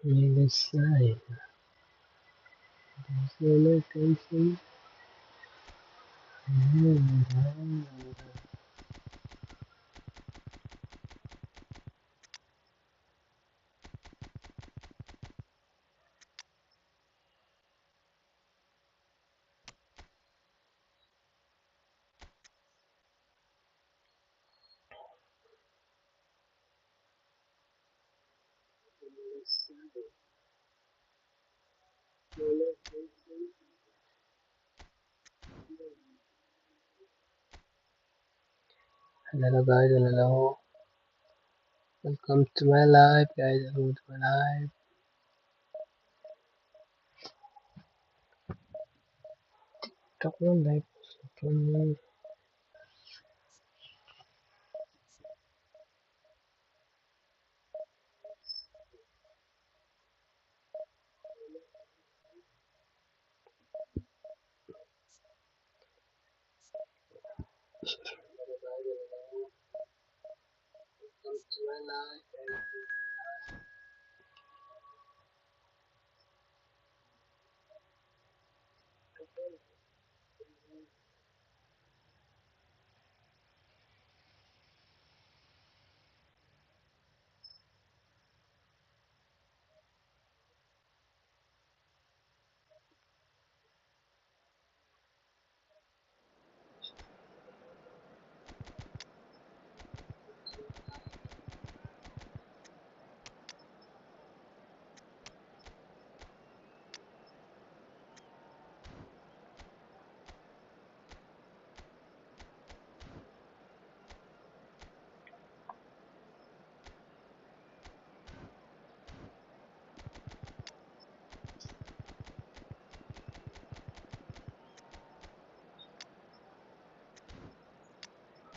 This side. There's no location. Hello guys, hello. Welcome to my live, guys. Welcome to my live. Talk on live.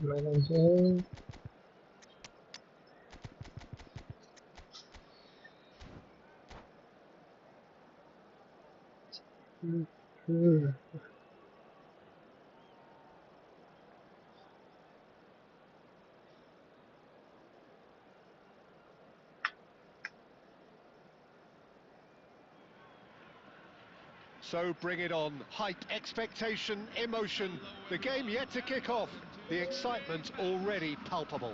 Managing. So bring it on. Hype, expectation, emotion. The game yet to kick off. The excitement already palpable.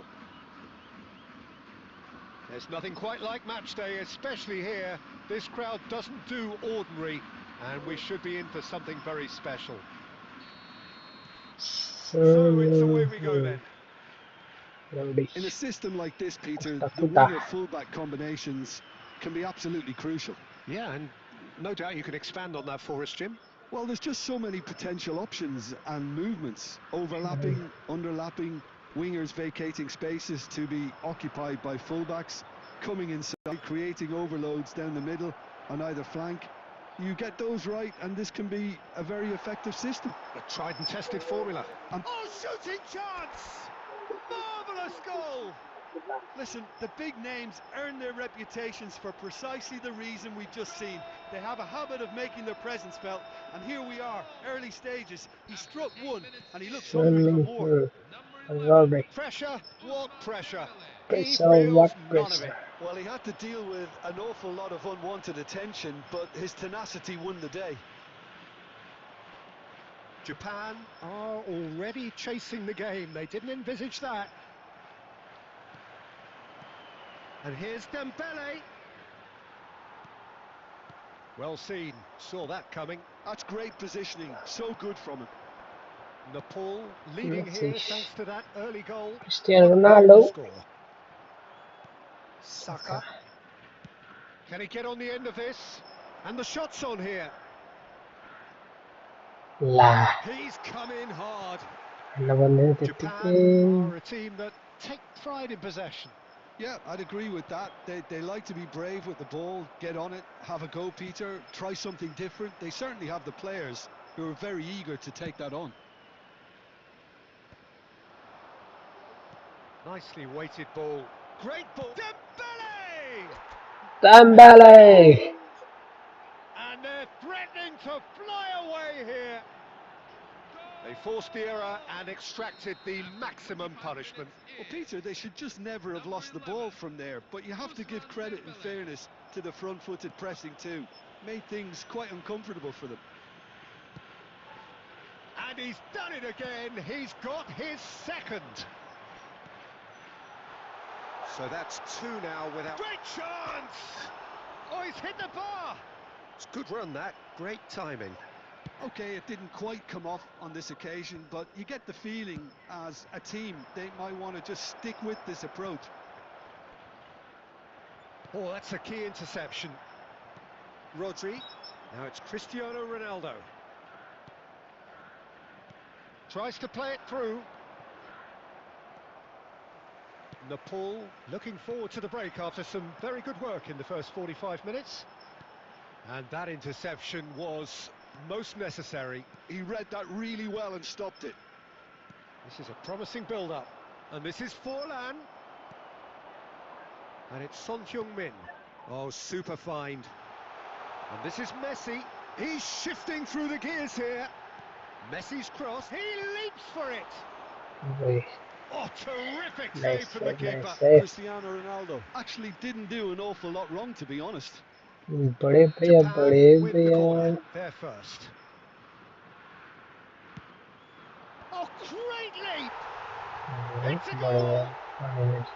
There's nothing quite like match day, especially here. This crowd doesn't do ordinary, and we should be in for something very special. So it's away we go then. In a system like this, Peter, the winger-fullback combinations can be absolutely crucial. Yeah, and no doubt you can expand on that for us, Jim. Well, there's just so many potential options and movements. Overlapping, underlapping, wingers vacating spaces to be occupied by fullbacks, coming inside, creating overloads down the middle on either flank. You get those right, and this can be a very effective system. A tried and tested formula. Oh, shooting chance! Marvellous goal! Listen, the big names earn their reputations for precisely the reason we've just seen. They have a habit of making their presence felt, and here we are, early stages. He struck one, and he looks hungry for more. Pressure? What pressure? He feels none of it. Well, he had to deal with an awful lot of unwanted attention, but his tenacity won the day. Japan are already chasing the game. They didn't envisage that. And here's Dembele. Well seen. Saw that coming. That's great positioning. So good from him. Nepal leading here thanks to that early goal. Cristiano Ronaldo. Saka. Can he get on the end of this? And the shot's on here. He's come in hard. Japan are a team that take pride in possession. Yeah, I'd agree with that. They like to be brave with the ball, get on it, have a go, Peter, try something different. They certainly have the players who are very eager to take that on. Nicely weighted ball. Great ball. Dembele! And they're threatening to fly away here. They force forced the error and extracted the maximum punishment. Well, Peter, they should just never have lost the ball from there, but you have to give credit and fairness to the front-footed pressing too. Made things quite uncomfortable for them. And he's done it again. He's got his second. So that's two now without... Great chance! Oh, he's hit the bar! It's a good run, that. Great timing. Okay, it didn't quite come off on this occasion, but you get the feeling as a team they might want to just stick with this approach. Oh, that's a key interception. Rodri. Now it's Cristiano Ronaldo. Tries to play it through. Nepal looking forward to the break after some very good work in the first 45 minutes. And that interception was most necessary. He read that really well and stopped it. This is a promising build-up. And this is Forlan. And it's Son Heung-min. Oh, super find. And this is Messi. He's shifting through the gears here. Messi's cross. He leaps for it. Wait. Oh, terrific Nice save from the save, nice keeper. save. Cristiano Ronaldo actually didn't do an awful lot wrong, to be honest. बड़े भैया Japan with the भैया corner. They're first. Oh, great leap! It's a goal! बड़े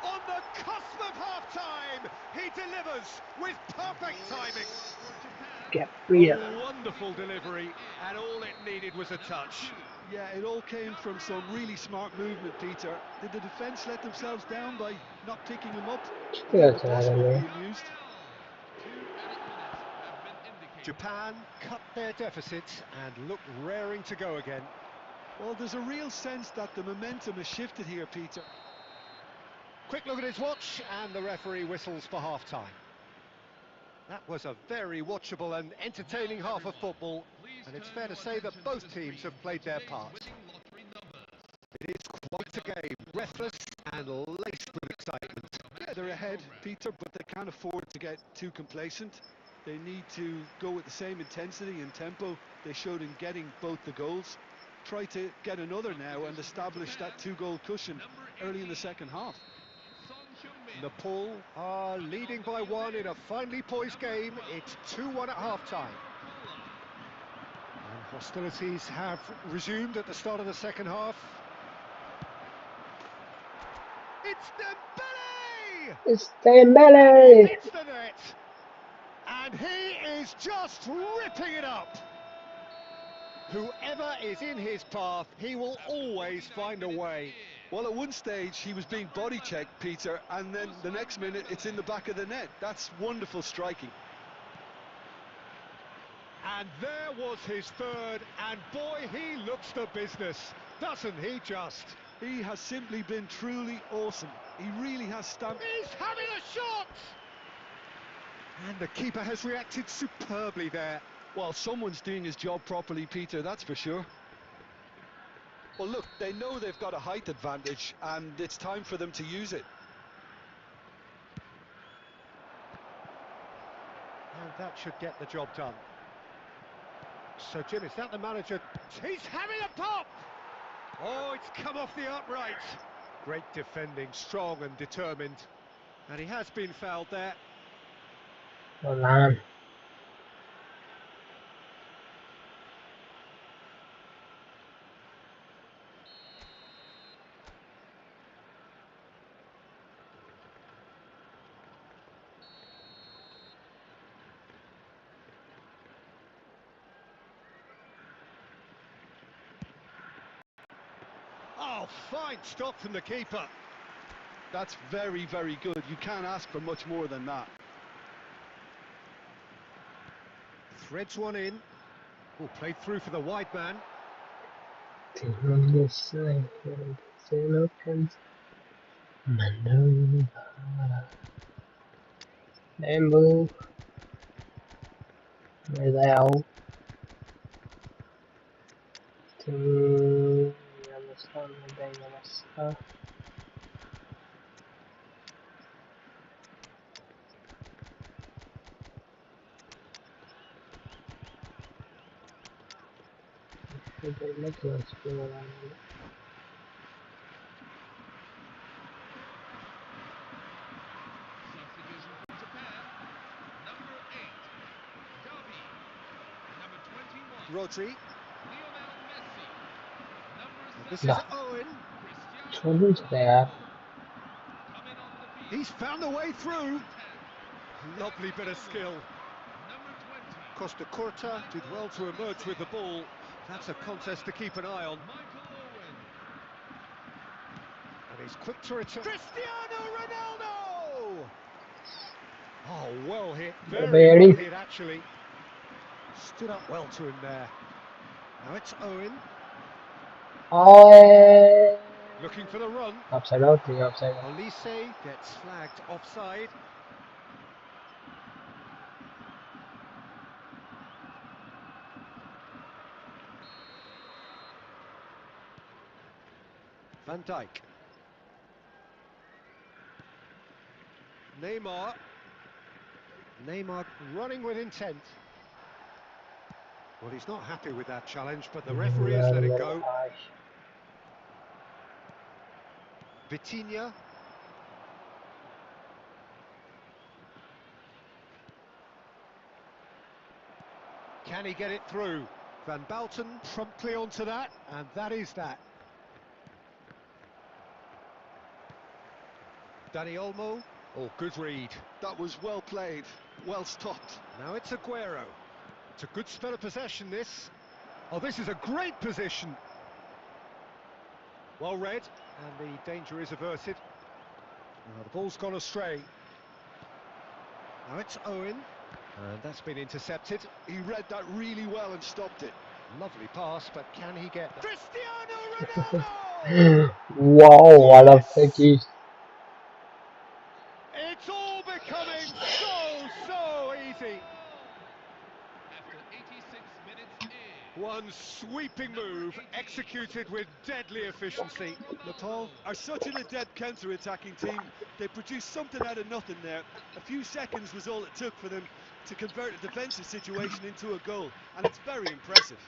On the cusp of half-time, he delivers with perfect timing. Gabriel. Wonderful delivery, and all it needed was a touch. Yeah, it all came from some really smart movement, Peter. Did the defence let themselves down by not picking him up? क्या The चला boss रहा won't है? be amused. Japan cut their deficit and look raring to go again. Well, there's a real sense that the momentum has shifted here, Peter. Quick look at his watch, and the referee whistles for half-time. That was a very watchable and entertaining half of football, and it's fair to say that both teams have played their part. It is quite a game, breathless and laced with excitement. Yeah, they're ahead, Peter, but they can't afford to get too complacent. They need to go with the same intensity and tempo they showed in getting both the goals. Try to get another now and establish that two-goal cushion early in the second half. Nepal are leading by one in a finely poised game. It's 2-1 at half-time. And hostilities have resumed at the start of the second half. It's Dembele! It's Dembele. Hits the net! And he is just ripping it up! Whoever is in his path, he will always find a way. Well, at one stage he was being body checked, Peter, and then the next minute it's in the back of the net. That's wonderful striking. And there was his third, and boy, he looks the business, doesn't he just? He has simply been truly awesome. He really has stamped... He's having a shot! And the keeper has reacted superbly there. Well, someone's doing his job properly, Peter, that's for sure. Well, look, they know they've got a height advantage, and it's time for them to use it. And that should get the job done. So, Jim, is that the manager? He's having a pop! Oh, it's come off the upright. Great defending, strong and determined. And he has been fouled there. Forlan. Oh, fine stop from the keeper. That's very, very good. You can't ask for much more than that. Threads one in. Oh, played through for the wide man. Bamboo. Where's that out? Ridiculous Substitution from Japan. Number 8, Gavi. Number 21, Rodri. Lionel Messi. Number This 7, is La Owen. Cristiano छोड़ नहीं सकता यार Ronaldo. Coming on the field. He's found a way through. 10, Lovely bit of skill. number 20, Costa Curta did well to emerge with the ball. That's a contest to keep an eye on. Michael Owen. And he's quick to return. Cristiano Ronaldo! Oh, well hit. Very well Very. hit, actually. Stood up well to him there. Now it's Owen. ओए Looking for the run. Offside out थी offside Olise gets flagged offside. Van Dijk. Neymar. Neymar running with intent. Well, he's not happy with that challenge, but the referee has let it go. Vitinha. Can he get it through? Van Bouten promptly onto that, and that is that. Dani Olmo. Oh, good read. That was well played, well stopped. Now it's Aguero. It's a good spell of possession, this. Oh, this is a great position. Well read, and the danger is averted. Now the ball's gone astray. Now it's Owen, and that's been intercepted. He read that really well and stopped it. Lovely pass, but can he get that? Cristiano Ronaldo! Wow वाला Yes! की It's all becoming so easy. After 86 minutes in. One sweeping move, executed with deadly efficiency. Nepal are such an adept counter-attacking team. They produced something out of nothing there. A few seconds was all it took for them to convert a defensive situation into a goal, and it's very impressive.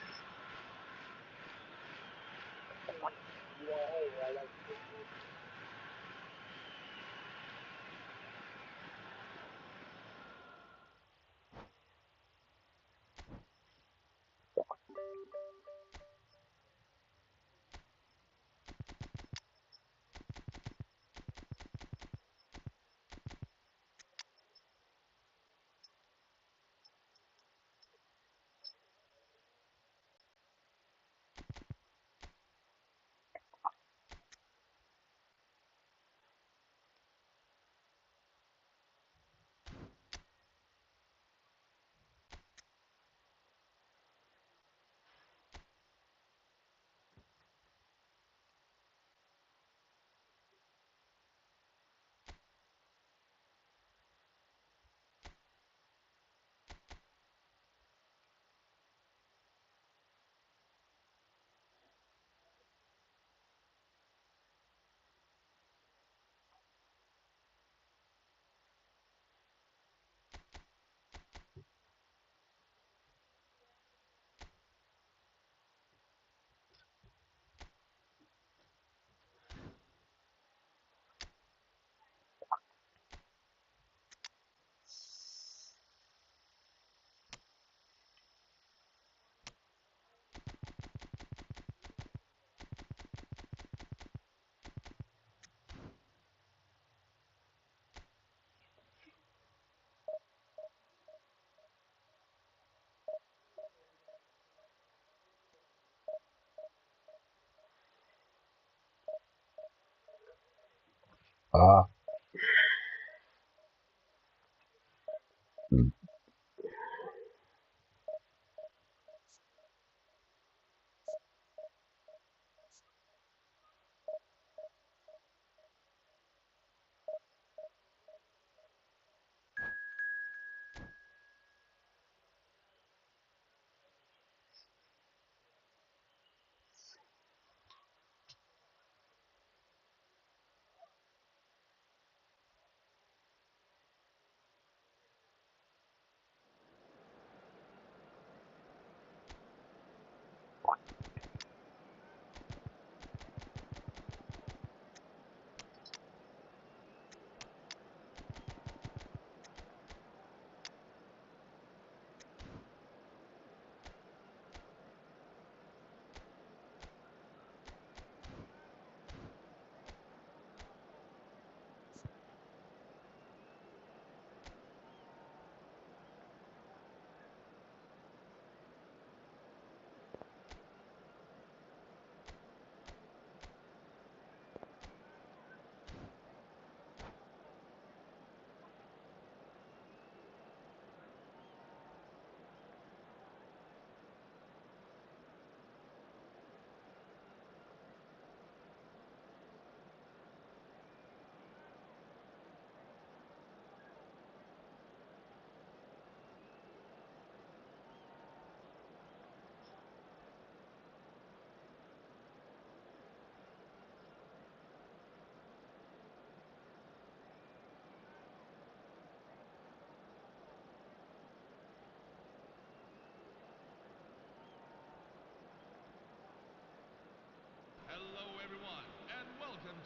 हाँ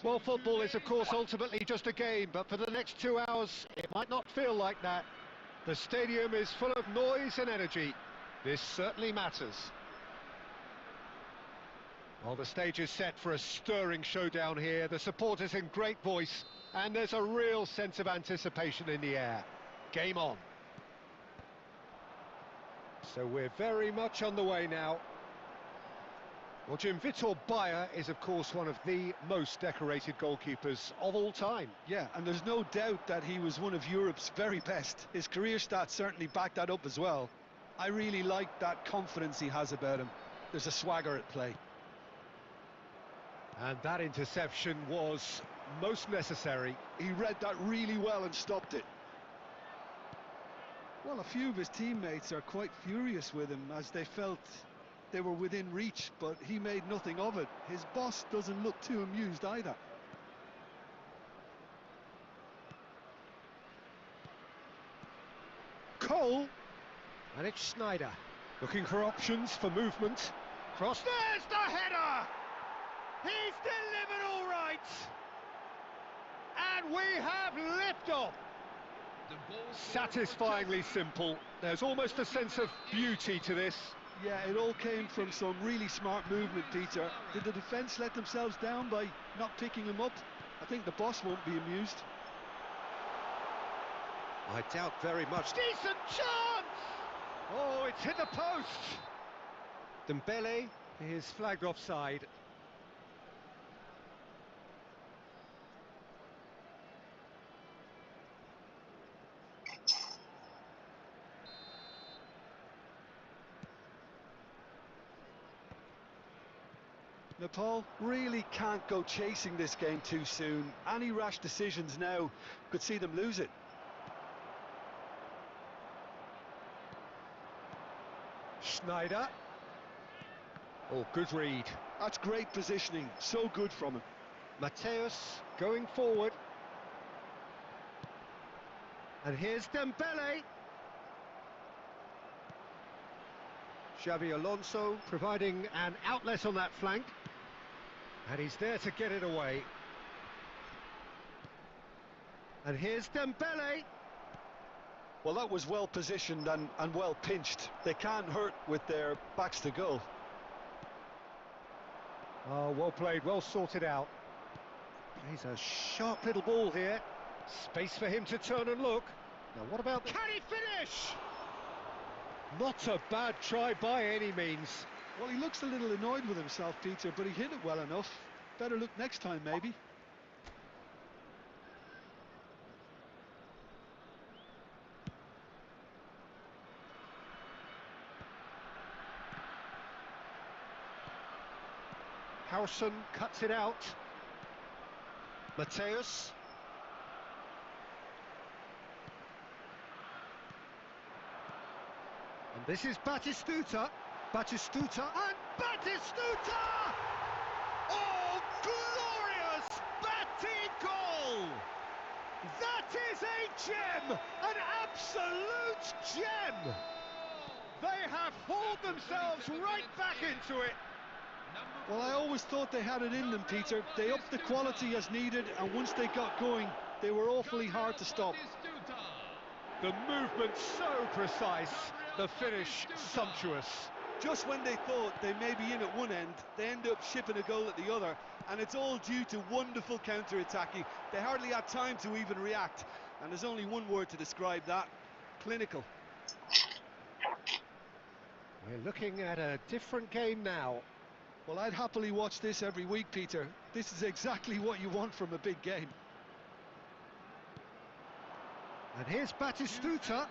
Well, football is, of course, ultimately just a game, but for the next 2 hours, it might not feel like that. The stadium is full of noise and energy. This certainly matters. Well, the stage is set for a stirring showdown here. The supporters in great voice, and there's a real sense of anticipation in the air. Game on. So we're very much on the way now. Well, Jim, Vitor Bayer is, of course, one of the most decorated goalkeepers of all time. Yeah, and there's no doubt that he was one of Europe's very best. His career stats certainly back that up as well. I really like that confidence he has about him. There's a swagger at play. And that interception was most necessary. He read that really well and stopped it. Well, a few of his teammates are quite furious with him as they felt they were within reach, but he made nothing of it. His boss doesn't look too amused either. Cole, and it's Schneider, looking for options for movement. Cross, there's the header! He's delivered all right! And we have liftoff! Satisfyingly simple. There's almost a sense of beauty to this. Yeah, it all came from some really smart movement, Peter. Did the defence let themselves down by not picking him up? I think the boss won't be amused. I doubt very much. Decent chance! Oh, it's hit the post! Dembele is flagged offside. Nepal really can't go chasing this game too soon. Any rash decisions now could see them lose it. Schneider. Oh, good read. That's great positioning, so good from him. Mateus going forward. And here's Dembele. Xabi Alonso providing an outlet on that flank. And he's there to get it away. And here's Dembele. Well, that was well positioned and well pinched. They can't hurt with their backs to goal. Oh, well played, well sorted out. Plays a sharp little ball here. Space for him to turn and look. Now what about the... Can he finish? Not a bad try by any means. Well, he looks a little annoyed with himself, Peter, but he hit it well enough. Better look next time, maybe. Howson cuts it out. Mateus. And this is Batistuta. Batistuta and Batistuta! Oh, glorious Bati goal! That is a gem! An absolute gem! They have hauled themselves right back into it. Well, I always thought they had it in them, Peter. They upped the quality as needed, and once they got going, they were awfully hard to stop. The movement so precise, the finish sumptuous. Just when they thought they may be in at one end, they end up shipping a goal at the other, and it's all due to wonderful counter-attacking. They hardly had time to even react, and there's only one word to describe that: clinical. We're looking at a different game now. Well, I'd happily watch this every week, Peter. This is exactly what you want from a big game. And here's Batistuta.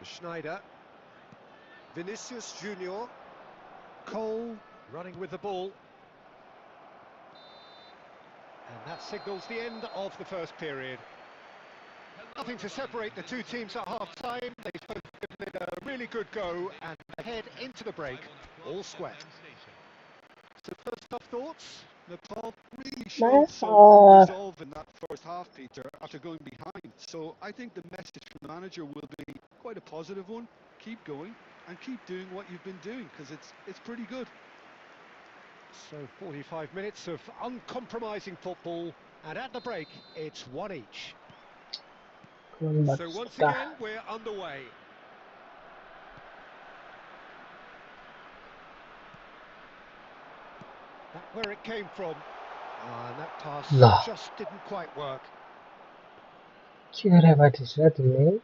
Schneider. Vinicius Junior. Cole running with the ball. And that signals the end of the first period. Nothing to separate the two teams at half-time. They've both given it a really good go and head into the break, all square. So first off, thoughts? Nepal really showed some resolve in that first half, Peter, after going behind. So I think the message from the manager will be quite a positive one. Keep going and keep doing what you've been doing, because it's pretty good. So 45 minutes of uncompromising football, and at the break, it's one each. So once Basta. again, we're underway. That's where it came from. And that pass La. just didn't quite work. Chiedere vai to me.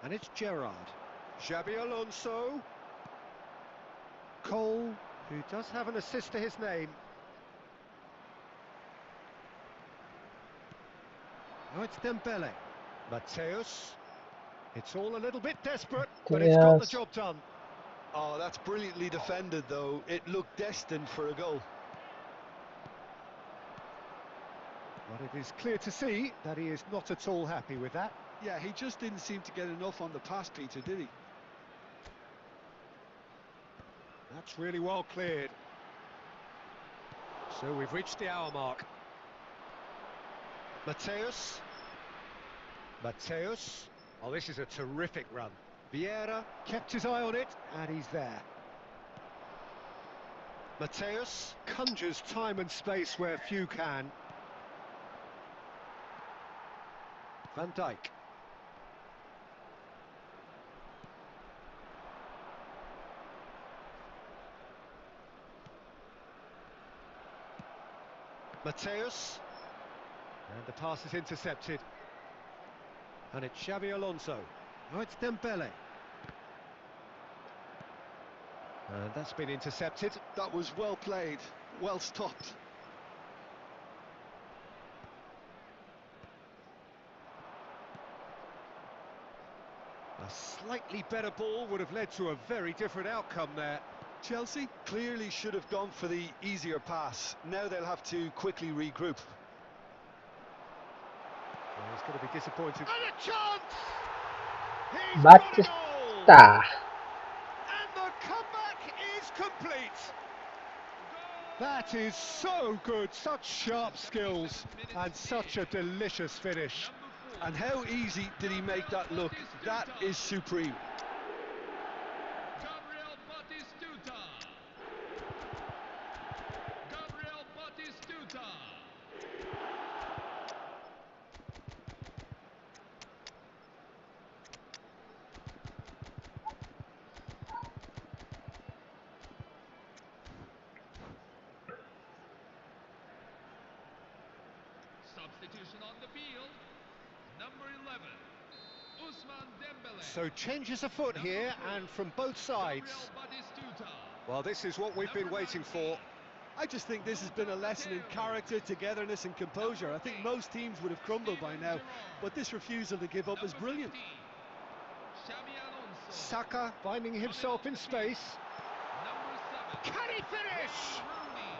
And it's Gerrard. Xabi Alonso. Cole, who does have an assist to his name. Oh, it's Dembele. Mateus. It's all a little bit desperate, but it's got the Yes. job done. Oh, that's brilliantly defended, though. It looked destined for a goal. But it is clear to see that he is not at all happy with that. Yeah, he just didn't seem to get enough on the pass, Peter, did he? That's really well cleared. So we've reached the hour mark. Mateus. Mateus. Oh, this is a terrific run. Vieira kept his eye on it, and he's there. Mateus conjures time and space where few can. Van Dijk. Mateus. And the pass is intercepted. And it's Xabi Alonso. Oh, it's Dembele. And that's been intercepted. That was well played, well stopped. A slightly better ball would have led to a very different outcome there. Chelsea clearly should have gone for the easier pass. Now they'll have to quickly regroup. Well, he's going to be disappointed. And a chance! He's Basta. got a goal! And the comeback is complete. That is so good, such sharp skills, and such a delicious finish. And how easy did he make that look? That is supreme. Gabriel Batistuta. Gabriel Batistuta. Substitution on the field. Number 11, Ousmane Dembele. So changes afoot here, and from both sides. Gabriel Batistuta. Well, this is what we've been waiting for. I just think this has been a lesson in character, togetherness and composure. I think most teams would have crumbled by now, but this refusal to give up is brilliant. Xabi Alonso. Saka finding himself in space. Number 7, Can he finish? Rooney.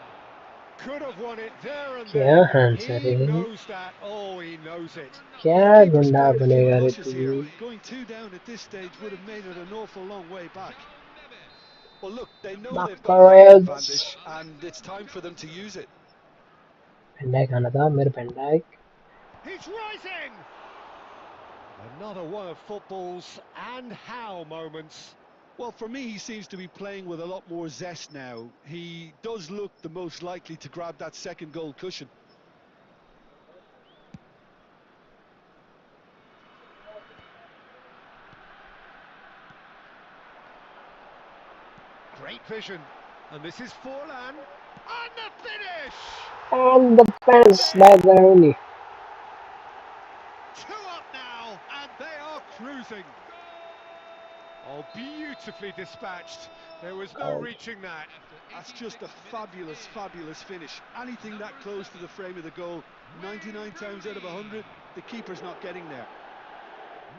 Could have won it there and क्या then. Answer He है? knows that. Oh, he knows it. क्या Keeper's गुंडा played a few बनेगा रे pushes तू? here. Going 2 down at this stage would have made it an awful long way back. Well, look, they know they've got a height Macarons. advantage, and it's time for them to use it. पेंडाइक आना था मेरे पेंडाइक. He's rising! Another one of football's and how moments. Well, for me, he seems to be playing with a lot more zest now. He does look the most likely to grab that second goal cushion. Great vision. And this is Forlan. And the finish! And the fence by the Rooney. 2 up now, and they are cruising. Oh, beautifully dispatched. There was no reaching that. That's just a fabulous, fabulous finish. Anything that close to the frame of the goal, 99 times out of 100, the keeper's not getting there.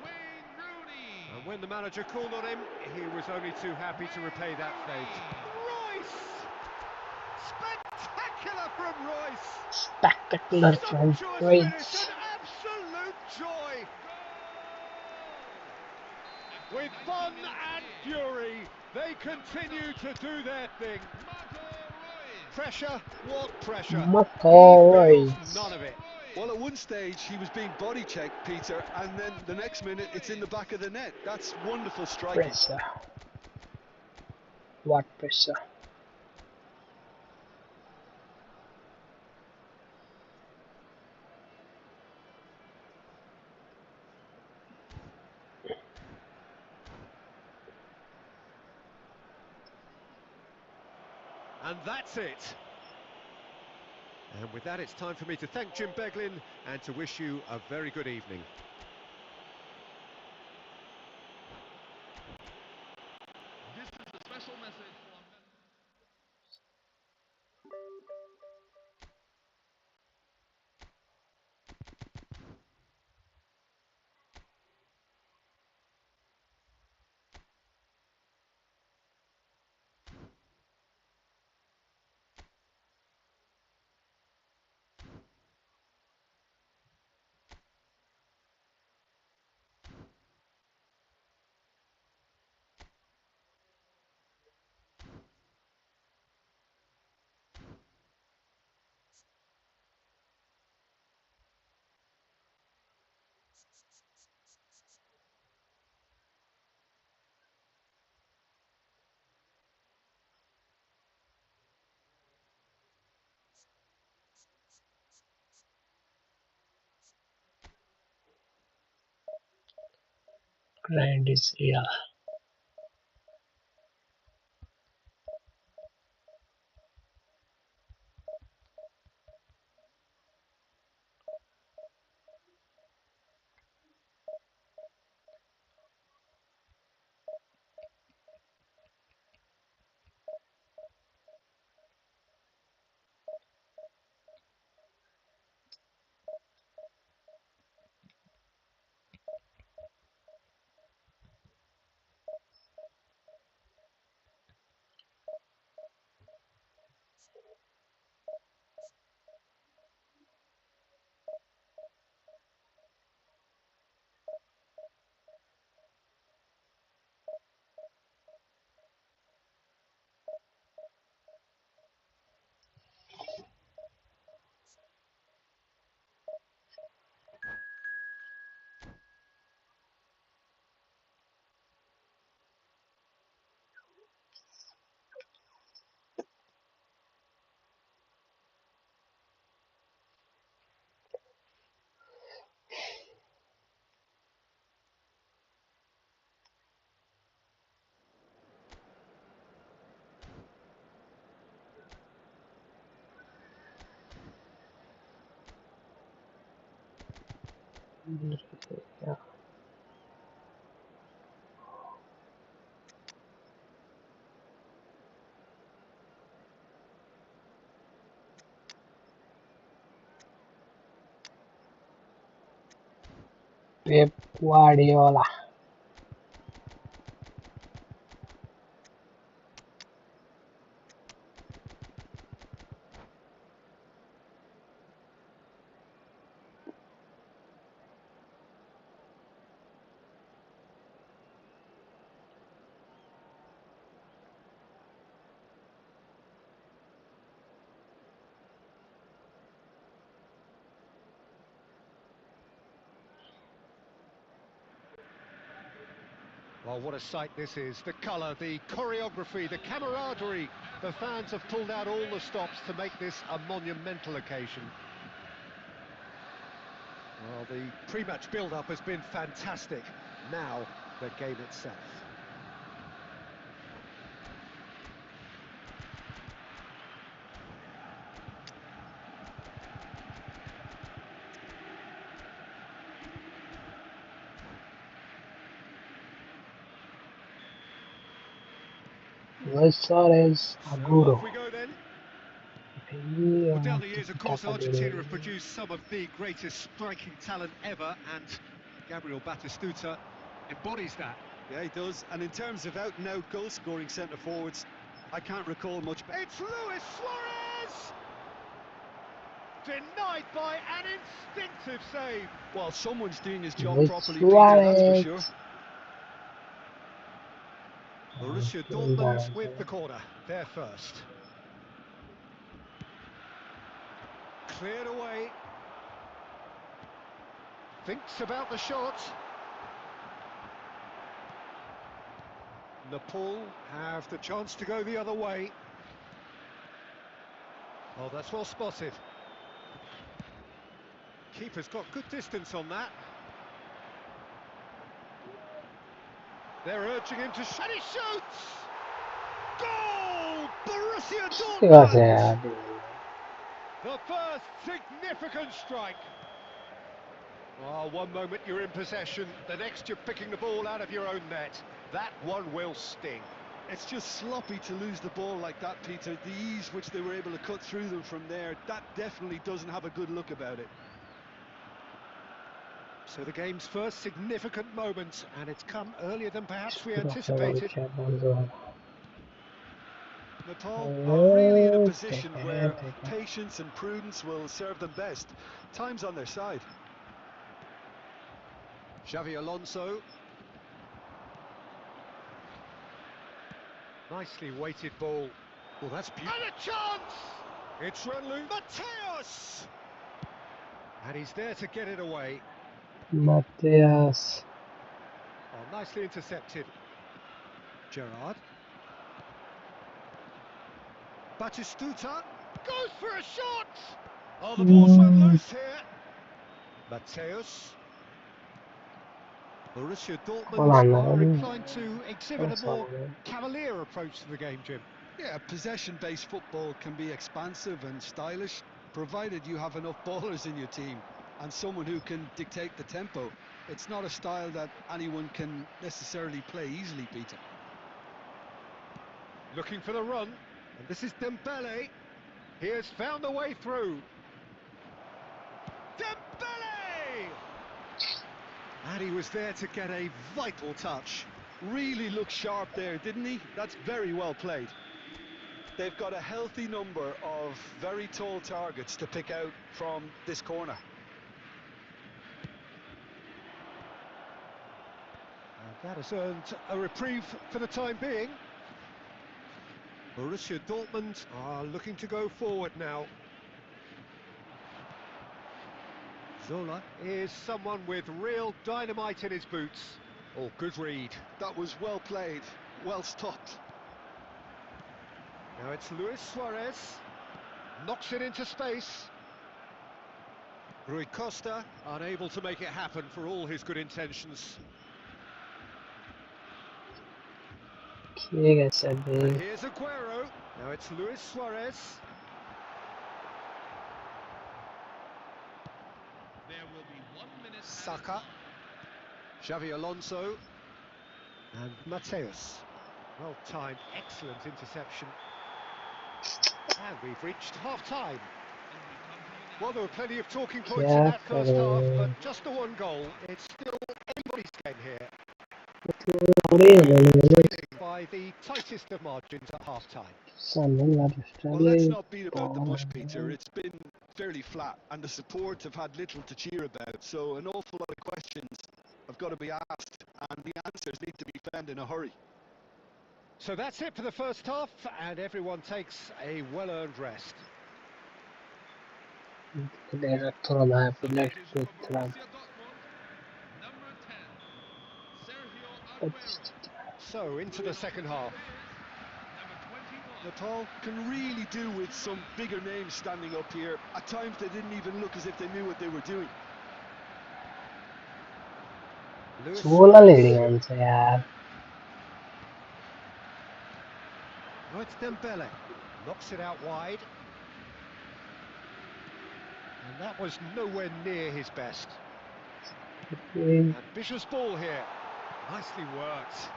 Wayne Rooney. And when the manager called on him, he was only too happy to repay that fate. Royce! Spectacular from Royce! Spectacular from Sumptuous Prince. finish, an absolute joy! With fun and fury, they continue to do their thing. Marco Royce. Pressure, what pressure? McCoy. He feels none of it. Well, at one stage he was being body checked, Peter, and then the next minute it's in the back of the net. That's wonderful striking. Pressure. What pressure? And that's it. And with that, it's time for me to thank Jim Beglin and to wish you a very good evening. This is a special message from... Grind is real. Yeah. Pep Guardiola. Well, what a sight this is. The colour, the choreography, the camaraderie. The fans have pulled out all the stops to make this a monumental occasion. Well, the pre-match build-up has been fantastic. Now, the game itself. Suarez So Agüero. off we go then. भाई Well, down यहाँ the तो years, of course, टाका दे रहे Argentina have हैं produced some of the greatest striking talent ever, and Gabriel Batistuta embodies that. Yeah, he does. And in terms of out-and-out goal-scoring centre-forwards, I can't recall much better. It's Luis Suarez! Denied by an instinctive save. Well, someone's doing his job Luis properly, Peter, that's for sure. Suarez. Borussia Full Dortmund balance with है the corner. They're first. Cleared away. Thinks about the shot. Nepal have the chance to go the other way. Oh, that's well spotted. Keeper's got good distance on that. They're urging him to shoot. And he shoots! Goal! Borussia ठीक बात है Dortmund! यार The first significant strike. Oh, one moment you're in possession, the next you're picking the ball out of your own net. That one will sting. It's just sloppy to lose the ball like that, Peter. The ease which they were able to cut through them from there, that definitely doesn't have a good look about it. So the game's first significant moment, and it's come earlier than perhaps we Nepal anticipated. Nepal are really in a Oh, position where patience and prudence will serve them best. Time's on their side. Xavi Alonso. Nicely weighted ball. Well, that's beautiful. And a chance! It's friendly. Mateus! And he's there to get it away. Mateus. Oh, nicely intercepted. Gerrard. Batistuta goes for a shot! Oh, the ball's run loose here. Mateus. Borussia Dortmund are inclined to exhibit a more cavalier approach to the game, Jim. Yeah, possession-based football can be expansive and stylish, provided you have enough ballers in your team and someone who can dictate the tempo. It's not a style that anyone can necessarily play easily, Peter. Looking for the run, and this is Dembele. He has found a way through. Dembele! And he was there to get a vital touch. Really looked sharp there, didn't he? That's very well played. They've got a healthy number of very tall targets to pick out from this corner. And that has earned a reprieve for the time being. Borussia Dortmund are looking to go forward now. Zola is someone with real dynamite in his boots. Oh, good read. That was well played, well stopped. Now it's Luis Suarez. Knocks it into space. Rui Costa unable to make it happen for all his good intentions. ठीक है सभी. And here's Aguero. Now it's Luis Suarez. There will be 1 minute. Saka. Xavi Alonso. And Mateus. Well timed, excellent interception. And we've reached half-time. Well, there were plenty of talking points in that first half, but just the one goal. It's still anybody's game here. By the tightest of margins at half-time. Well, let's not beat about the bush, Peter. It's been fairly flat, and the support have had little to cheer about. So an awful lot of questions have got to be asked, and the answers need to be found in a hurry. So that's it for the first half, and everyone takes a well-earned rest. Borussia Dortmund, number 10, Sergio Aguero. So into the second half. Number 21. Nepal can really do with some bigger names standing up here. At times they didn't even look as if they knew what they were doing. सोलह lady हमसे यार. Oh, it's Dembele. Knocks it out wide. And that was nowhere near his best. Ambitious ball here. Nicely worked.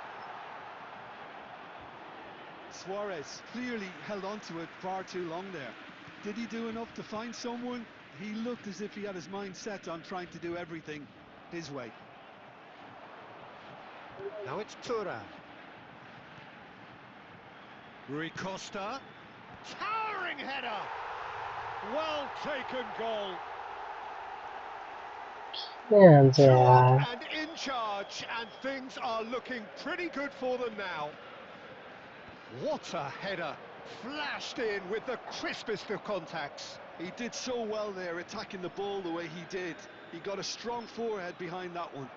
Suarez clearly held on to it far too long there. Did he do enough to find someone? He looked as if he had his mind set on trying to do everything his way. Now it's Thuram. Rui Costa. Towering header. Well taken goal. यार. And in charge, and things are looking pretty good for them now. What a header. Flashed in with the crispest of contacts. He did so well there, attacking the ball the way he did. He got a strong forehead behind that one.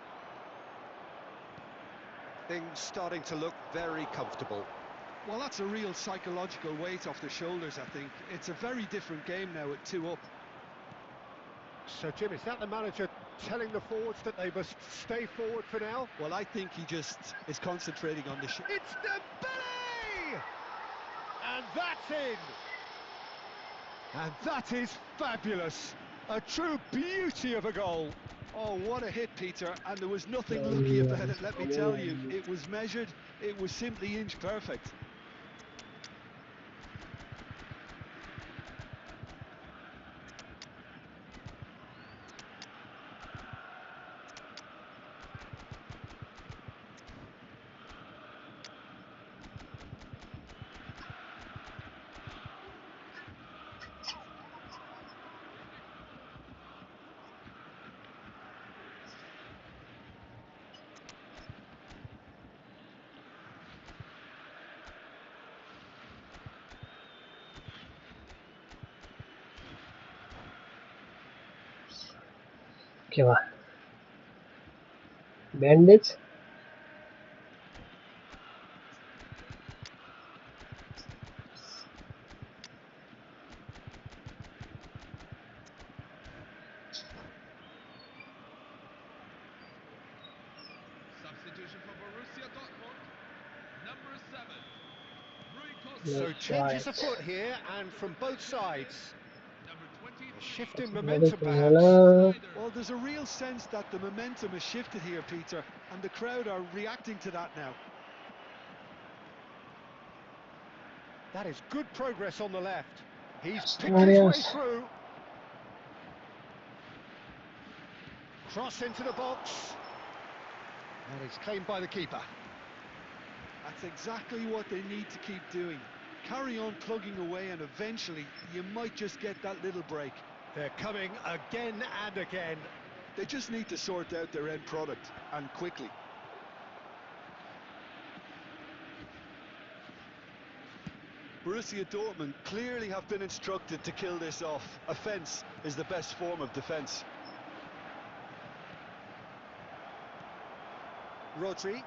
Things starting to look very comfortable. Well, that's a real psychological weight off their shoulders, I think. It's a very different game now at 2 up. So, Jim, is that the manager telling the forwards that they must stay forward for now? Well, I think he just is concentrating on the shot. It's Dembele! And that's in! And that is fabulous! A true beauty of a goal. Oh, what a hit, Peter, and there was nothing lucky about it, let me tell you. It was measured, it was simply inch perfect. केव्हा bandage Substitution for Borussia Dortmund. Number 7. Rui So Costa. changes afoot here, and from both sides. Number 23. A shift in Ready momentum, to perhaps. roll. Well, there's a real sense that the momentum has shifted here, Peter, and the crowd are reacting to that now. That is good progress on the left. He's picked his way through. Cross into the box. And it's claimed by the keeper. That's exactly what they need to keep doing. Carry on plugging away, and eventually you might just get that little break. They're coming again and again. They just need to sort out their end product, and quickly. Borussia Dortmund clearly have been instructed to kill this off. Offence is the best form of defence. Rodri.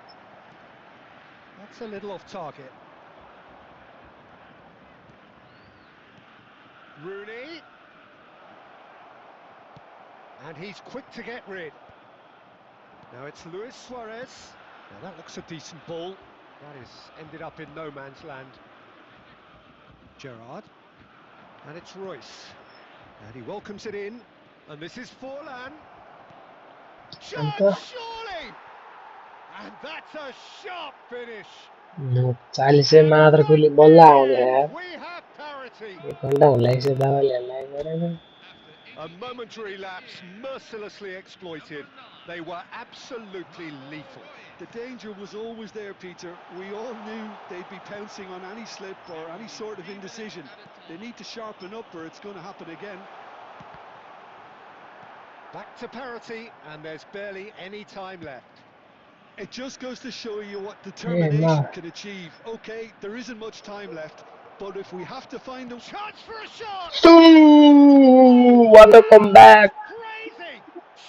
That's a little off target. Rooney. And he's quick to get rid. Now it's Luis Suarez. Now that looks a decent ball. That is ended up in no man's land. Gerrard. And it's Royce. And he welcomes it in. And this is Forlan. Shot, surely! And that's a sharp finish. No, 40 मात्र कुली बल्ल आउने यार We have parity. एक घण्टा होला यसो दावाले हल्ला गरेर A momentary lapse mercilessly exploited. They were absolutely lethal. The danger was always there, Peter. We all knew they'd be pouncing on any slip or any sort of indecision. They need to sharpen up or it's going to happen again. Back to parity, and there's barely any time left. It just goes to show you what determination can achieve. Okay, there isn't much time left, but if we have to find a Chance for a shot! what a comeback! Crazy!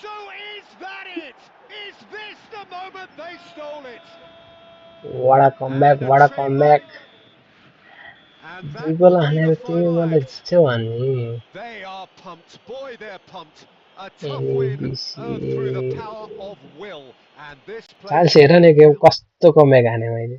So is that it? Is this the moment they stole it? What a comeback! What a comeback! And दुई that goal will be हानेर the तिमी final मलाई act. जित्छौ भने They are pumped. Boy, they're pumped. A tough win earned through the ABC power of will. And this चाल place हेर न game कस्तो कमेक हाने मैले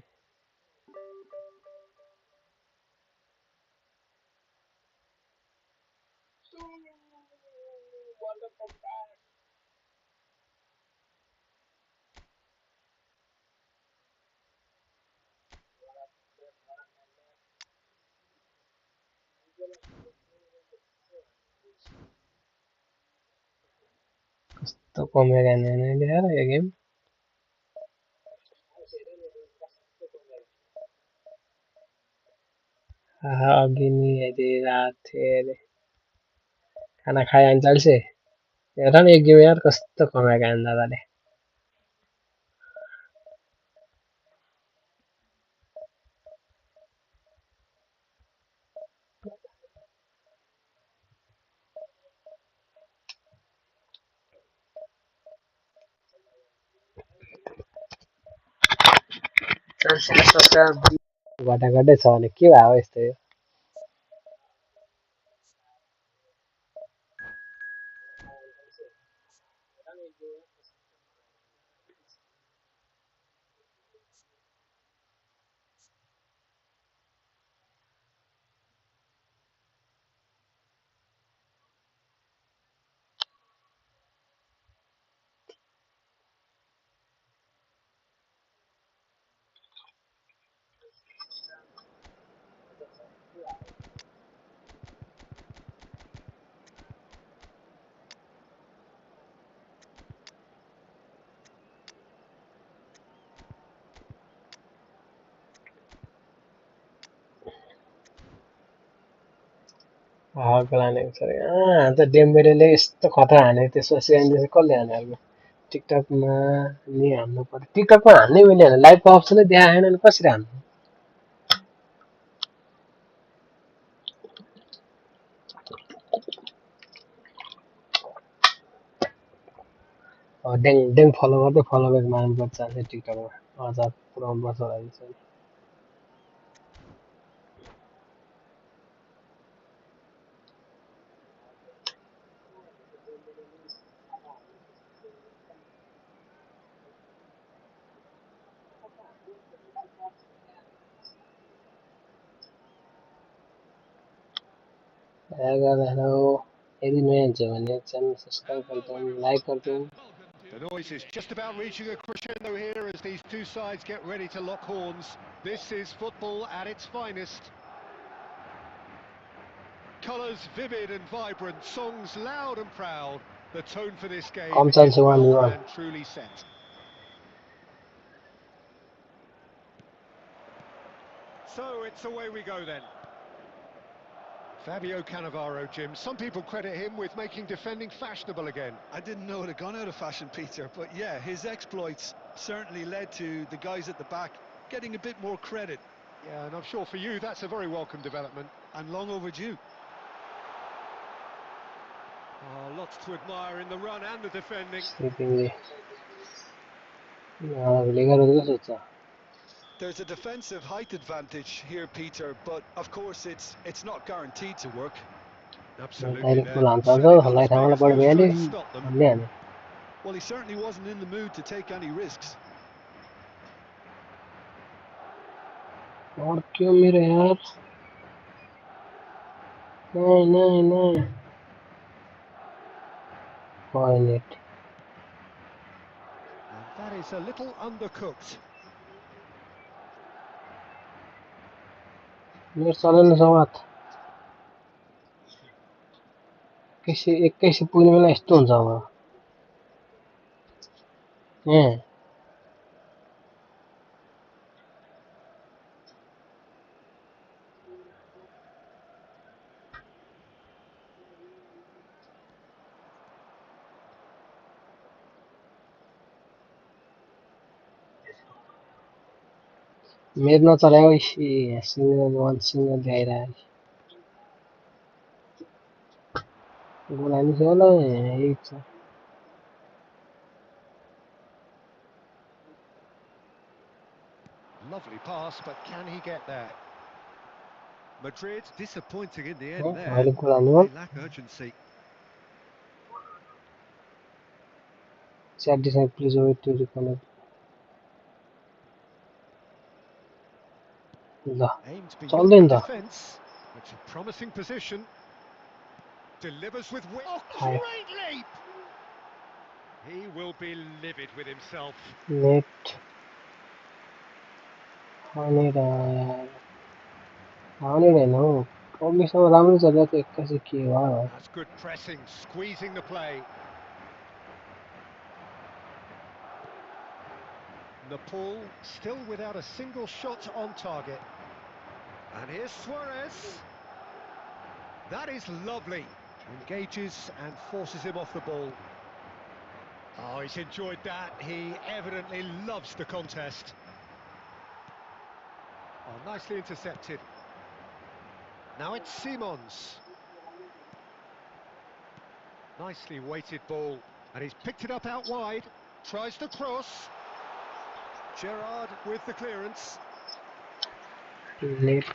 कस्तो कमेक हाने मैले यार यो गेम अघि नि हेरिरहेको थिएँ अरे खाना खायो भने चाल्छे हेर न यो गेम यार कस्तो कमेक हाने दादाले घटाघटै छ भने के भयो यस्तो यो गलाने सर अन्त डेम्बेलेले यस्तो खतरा हाने त्यसपछि अनि कसले हाने अर्को टिकटकमा नि हान्नु पर्यो टिकटकमा हान्नै मिलेन लाइभको अप्सनै देखाएन नि कसरी हान्नु डेङ डेङ फलो गर्दै फलो ब्याक मार्नुपर्छ टिकटकमा अझ पुऱ्याउनु पर्छ होला हेलो यदि नयाँ हुन्छ भने च्यानल सब्सक्राइब गरिदिउँ लाइक गरिदिउँ The noise is just about reaching a crescendo here as these two sides get ready to lock horns. This is football at its finest. Colours vivid and vibrant, songs loud and proud. The tone for this game come is chance one well one and truly set. So it's away we go then. Fabio Cannavaro, Jim. Some people credit him with making defending fashionable again. I didn't know it had gone out of fashion, Peter, but yeah, his exploits certainly led to the guys at the back getting a bit more credit. Yeah, and I'm sure for you that's a very welcome development. And long overdue. Oh, lots to admire in the run and the defending. स्लिपिङले गरेको सोध्छ There's a defensive height advantage here, Peter, but of course it's not guaranteed to work. Absolutely, direct there. गोल हान्छ Certainly not हल्लाइ as big ठाउँबाट as बढी those भइहाल्यो trying to stop them. भन्ने हाने Well, he certainly wasn't in the mood to take any risks. अड्क्यो मेरो यार नहीं नहीं नहीं net And that is a little undercooked. मेरो चलेन सवात एक्काइस पुग्ने बेला यस्तो हुन्छ अब मेरो नचलायो सिङ्गल वान सिङ्गल देखाइरहेको गोल हानिसक्यो होला यही छ Lovely pass, but can he get there? Madrid disappointing in the end there. अहिले गोल हान्नु They lack urgency. Chat design please wait to reconnect ल Aimed चल्दैन beyond the त defence. It's a promising position. Delivers with wit. Oh, hi great leap! He will be livid with himself. Net आउने यार आउने रहेन हौ अघिसम्म राम्रो चलेको थियो एक्कासी के भयो That's good pressing, squeezing the play. Nepal still without a single shot on target. And here's Suarez. That is lovely. Engages and forces him off the ball. Oh, he's enjoyed that. He evidently loves the contest. Oh, nicely intercepted. Now it's Simons. Nicely weighted ball. And he's picked it up out wide. Tries to cross. Gerrard with the clearance. Net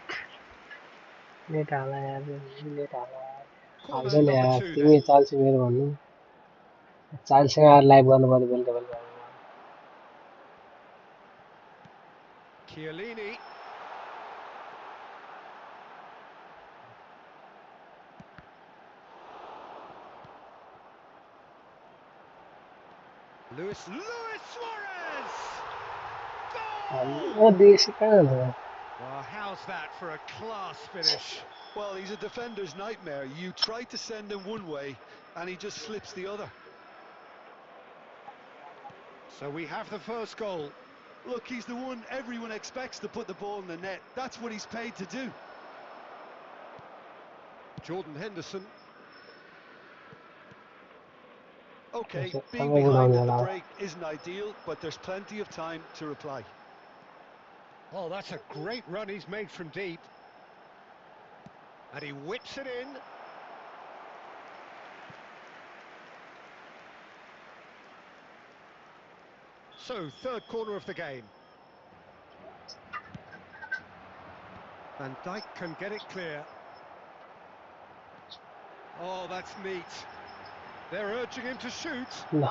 net हाला यार net हाला यार हाल्छ Corner नि number यार two then. तिमी चाल्छ मेरो भन्नु चाल्सँग लाइभ गर्नु पर्यो बेलुका बेलुका Chiellini. Luis Suarez! Goal! देशी कहाँ छ Well, how's that for a class finish? Well, he's a defender's nightmare. You try to send him one way, and he just slips the other. So we have the first goal. Look, he's the one everyone expects to put the ball in the net. That's what he's paid to do. Jordan Henderson. Okay, आफै being उडाउने behind at the होला break isn't ideal, but there's plenty of time to reply. Oh, that's a great run he's made from deep. And he whips it in. So, third corner of the game. Van Dijk can get it clear. Oh, that's neat. They're urging him to shoot. ल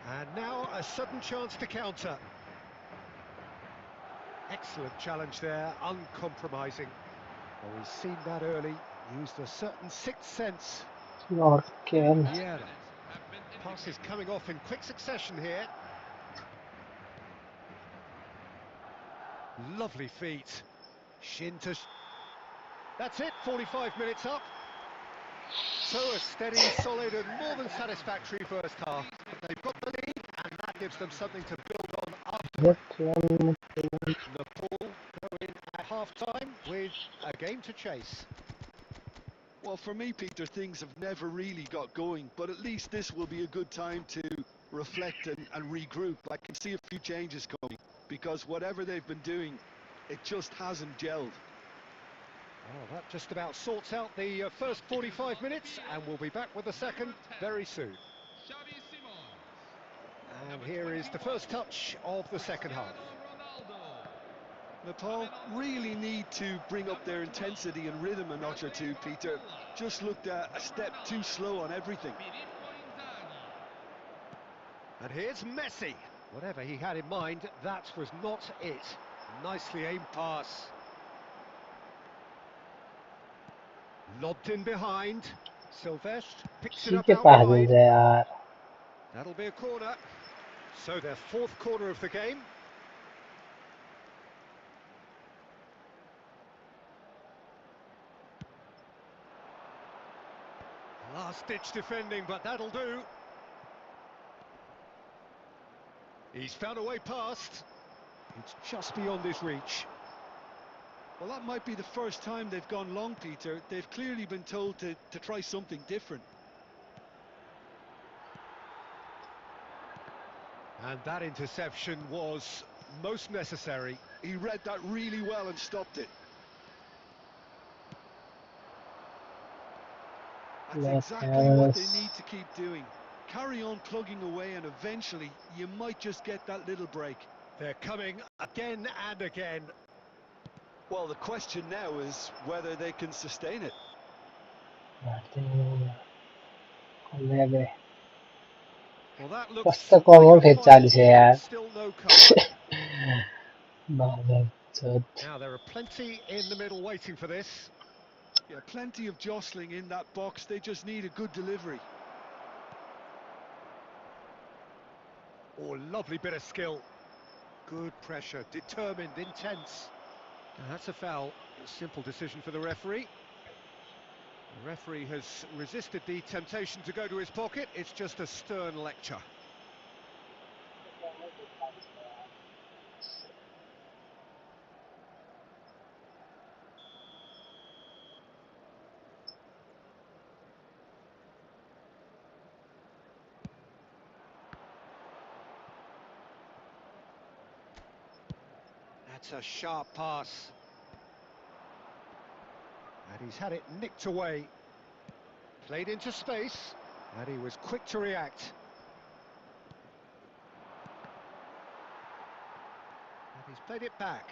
And now a sudden chance to counter. Excellent challenge there, uncompromising. Oh, he's seen that early, used a certain sixth sense. अर्केल Vieira. Passes coming off in quick succession here. Lovely feet. Shin to... That's it, 45 minutes up. So a steady, solid and more than satisfactory first half. They've got the lead and that gives them something to build on after. Nepal go in at half-time with a game to chase. Well, for me, Peter, things have never really got going, but at least this will be a good time to reflect and regroup. I can see a few changes coming, because whatever they've been doing, it just hasn't gelled. Well, that just about sorts out the first 45 minutes, and we'll be back with the second very soon. And here is the first touch of the second half. Nepal really need to bring up their intensity and rhythm a notch or two, Peter. Just looked a step too slow on everything. And here's Messi. Whatever he had in mind, that was not it. Nicely aimed pass. Lobbed in behind. Silvestre picks it up के out पास wide. दिन्छ यार That'll be a corner. So their fourth corner of the game. Last-ditch defending, but that'll do. He's found a way past. It's just beyond his reach. Well, that might be the first time they've gone long, Peter. They've clearly been told to try something different. And that interception was most necessary. He read that really well and stopped it. That's exactly what they need to keep doing. Carry on plugging away and eventually you might just get that little break. They're coming again and again. Well, the question now is whether they can sustain it. Well, that looks कस्तो like Kamal a फेरि final 40 ball, यार still no cover. Baba Now there are plenty in the middle waiting for this. Yeah, plenty of jostling in that box. They just need a good delivery. Oh, lovely bit of skill. Good pressure, determined, intense. Now, that's a foul. A simple decision for the referee. The referee has resisted the temptation to go to his pocket. It's just a stern lecture. That's a sharp pass. And he's had it nicked away. Played into space, and he was quick to react. And he's Played it back.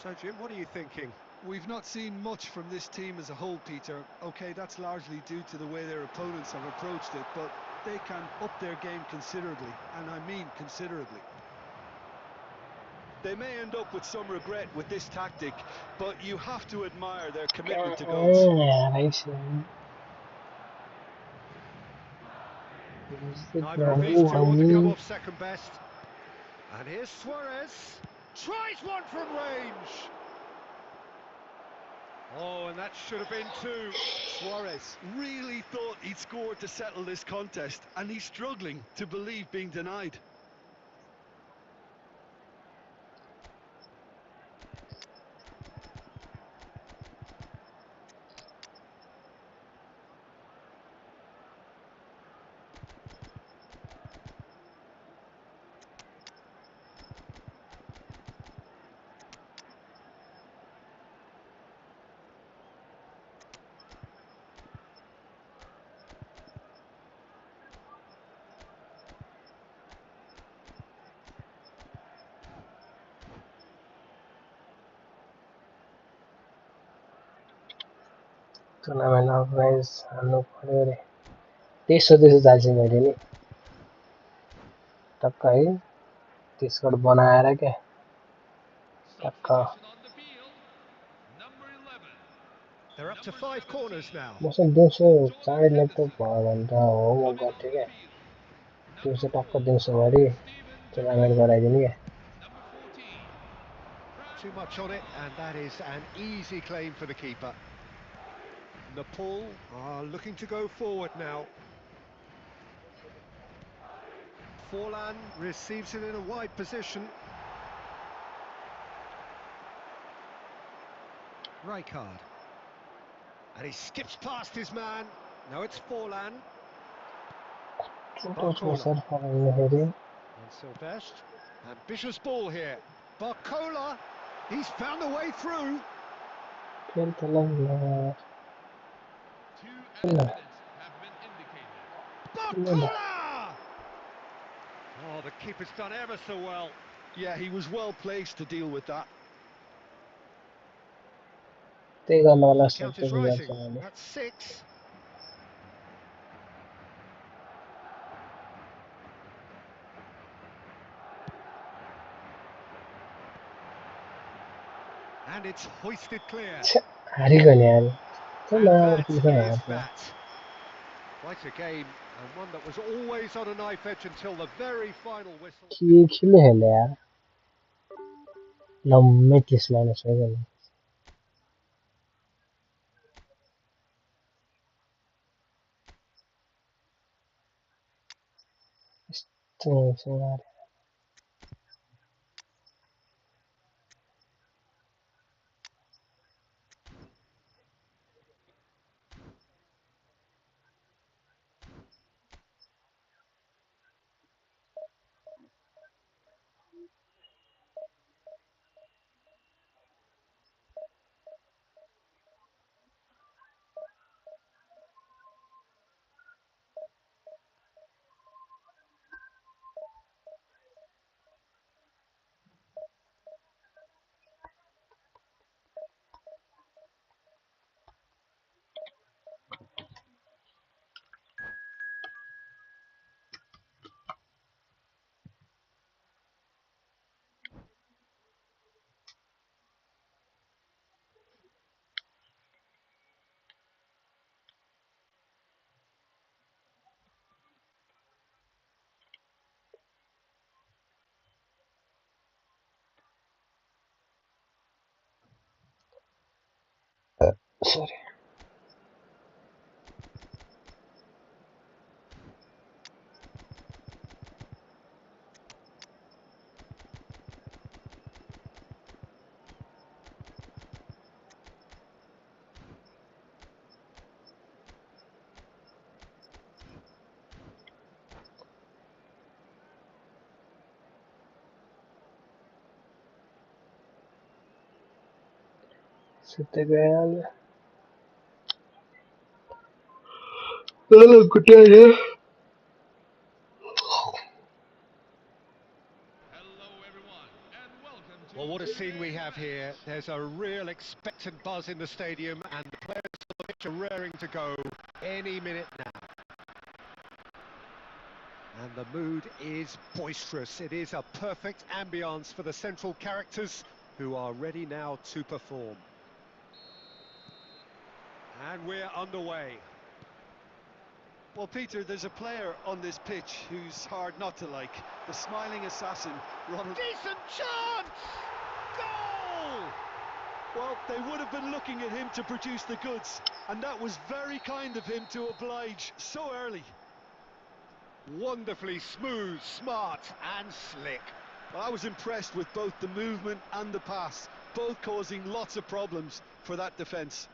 So, Jim, what are you thinking? We've not seen much from this team as a whole, Peter. Okay, that's largely due to the way their opponents have approached it, but they can up their game considerably, and I mean considerably. They may end up with some regret with this tactic, but you have to admire their commitment to goals. Right. Neither of these two want to come off second best. And here's Suarez. Tries one from range. Oh, and that should have been two. Suarez really thought he'd scored to settle this contest, and he's struggling to believe being denied. Tournament organise हान्नु पर्यो अरे त्यही सोधेछु दाजु मैले नि टक्क है त्यसबाट बनाएर क्या टक्क Substitution on the field. Number 11. They're up to Number 5 corners 17. now. मसँग दिउँसो Jordan चाँडै ल्यापटप Henderson. भयो भने त हो म Coming गर्थेँ onto the क्या field. Number दिउँसो टक्क 4. दिउँसोभरि Steven टुर्नामेन्ट Gerrard. गराइदिने क्या Number 14. Fran Too much on it, and that is an easy claim for the keeper. Nepal are looking to go forward now. Forlan receives it in a wide position. Rijkaard. And he skips past his man. No, it's Forlan. टोटो Barcola. सर फर्काउँदाखेरि And Silvestre. Ambitious ball here. Barcola. He's found the way through. फेरि त्यसलाई 2 extra minutes have been indicated. Barcola! Oh, the keeper's done ever so well. Yeah, he was well placed to deal with that. त्यही गर्नलाई The count is सोचेको गर्छु rising. मैले That's 6. And it's hoisted clear. हारिगयो नि यार त्यो And नराम्रो that टिमसँग is हार्छ that. Quite a game, and one that was always on a knife edge until the very final whistle. के खेल्यो हेर्ने यार लम्मै 30 माइनस हो गयो यस्तो हुन्छ यार सरी सुत्दै गइहाल्यो ल good night Well, what a scene we have here. There's a real expectant buzz in the stadium, and the players on the pitch are raring to go any minute now. And the mood is boisterous. It is a perfect ambience for the central characters who are ready now to perform. And we're underway. Well, Peter, there's a player on this pitch who's hard not to like. The smiling assassin, Ronald. Decent chance! Goal! Well, they would have been looking at him to produce the goods, and that was very kind of him to oblige so early. Wonderfully smooth, smart and slick. Well, I was impressed with both the movement and the pass, both causing lots of problems for that defence.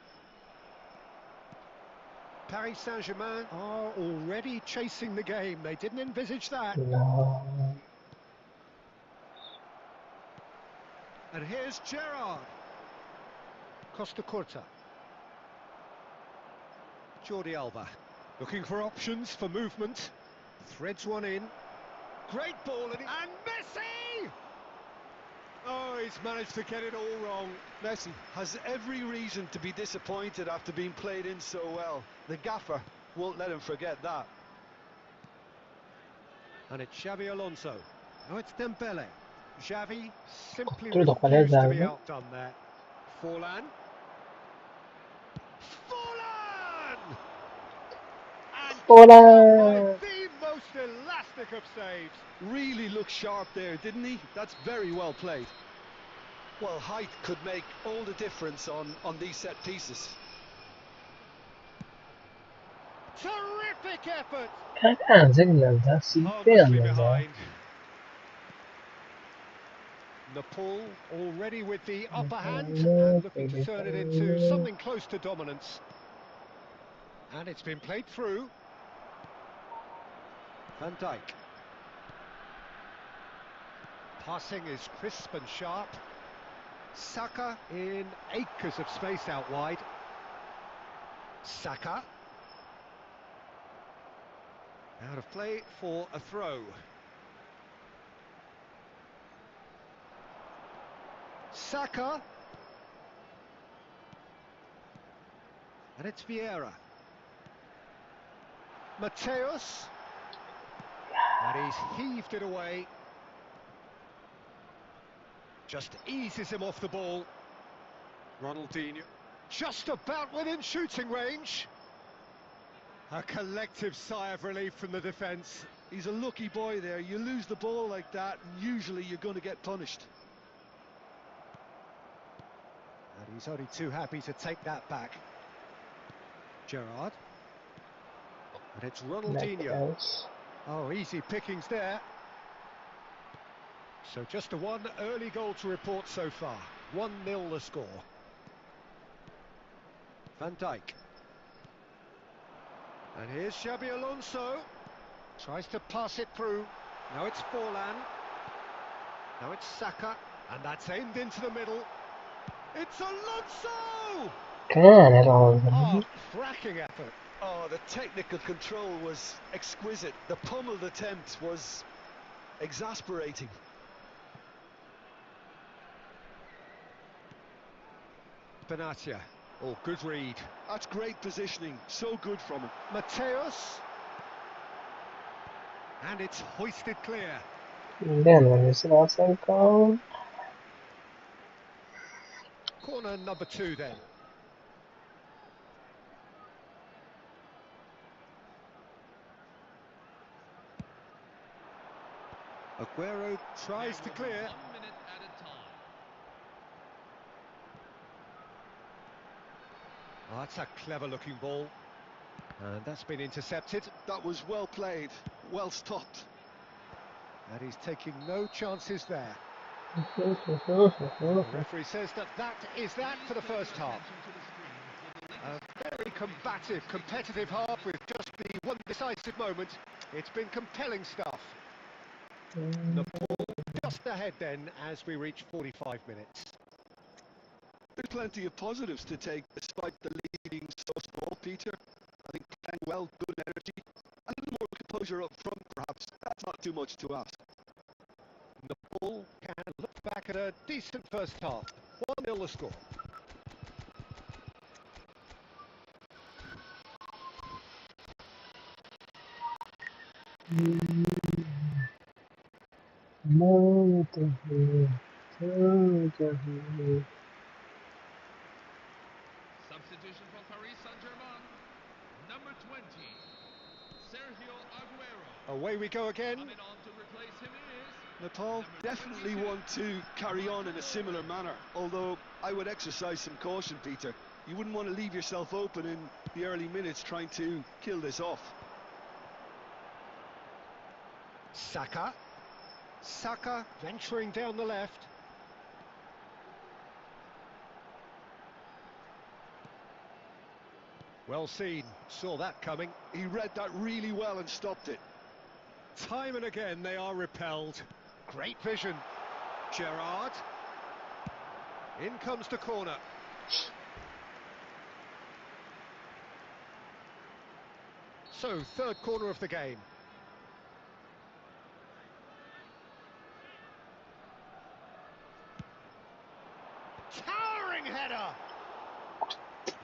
Paris Saint-Germain are already chasing the game. They didn't envisage that. No. And here's Gerrard. Costa Curta. Jordi Alba. Looking for options for movement. Threads one in. Great ball and Messi! Oh, he's managed to get it all wrong. Messi has every reason to be disappointed after being played in so well. The gaffer won't let him forget that. And it's Xavi Alonso. Now it's Dembele. Xavi simply Tudo refused to be qualidade. outdone there. Forlan. Forlan! And Hola. by the most elastic of saves. Really looked sharp there, didn't he? That's very well played. Well, height could make all the difference on these set pieces. Terrific effort. Kanka zingler da Harmlessly CP da. behind. Nepal already with the upper hand and looking to turn it into something close to dominance. And it's been played through. Van Dijk. Passing is crisp and sharp. Saka in acres of space out wide. Saka. Out of play for a throw. Saka. And it's Vieira. Mateus. And he's heaved it away. Just eases him off the ball. Ronaldinho. Just about within shooting range. A collective sigh of relief from the defence. He's a lucky boy there. You lose the ball like that, and usually you're going to get punished. And he's only too happy to take that back. Gerrard. And it's Ronaldinho. Oh, easy pickings there. So just a one early goal to report so far. 1-0 the score. Van Dijk. And here's Xabi Alonso. Tries to pass it through. Now it's Forlan. Now it's Saka. And that's aimed into the middle. It's Alonso! Oh, cracking effort. Oh, the technical control was exquisite. The pummeled attempt was exasperating. Benatia. Oh, good read. That's great positioning. So good from him. Mateus. And it's hoisted clear. Then when it's also called. Corner number 2 then. Aguero tries to clear. 1 minute at a time. Oh, that's a clever looking ball. And that's been intercepted. That was well played, well stopped. And he's taking no chances there. The referee says that is that for the first half. A very combative, competitive half with just the one decisive moment. It's been compelling stuff. Nepal just ahead then as we reach 45 minutes. There's plenty of positives to take despite the lead being so small, Peter. I think playing well, good energy, and a little more composure up front perhaps. That's not too much to ask. Nepal can look back back at a decent first half. 1-0 the score. Substitution for Paris Saint-Germain. Number 20, Sergio Aguero. Away we go again. Coming on to replace him is Nepal definitely want to carry on in a similar manner, although I would exercise some caution, Peter. You wouldn't want to leave yourself open in the early minutes trying to kill this off. Saka. Saka venturing down the left. Well seen, saw that coming. He read that really well and stopped it. Time and again they are repelled. Great vision. Gerrard. In comes the corner. So, third corner of the game. Towering header!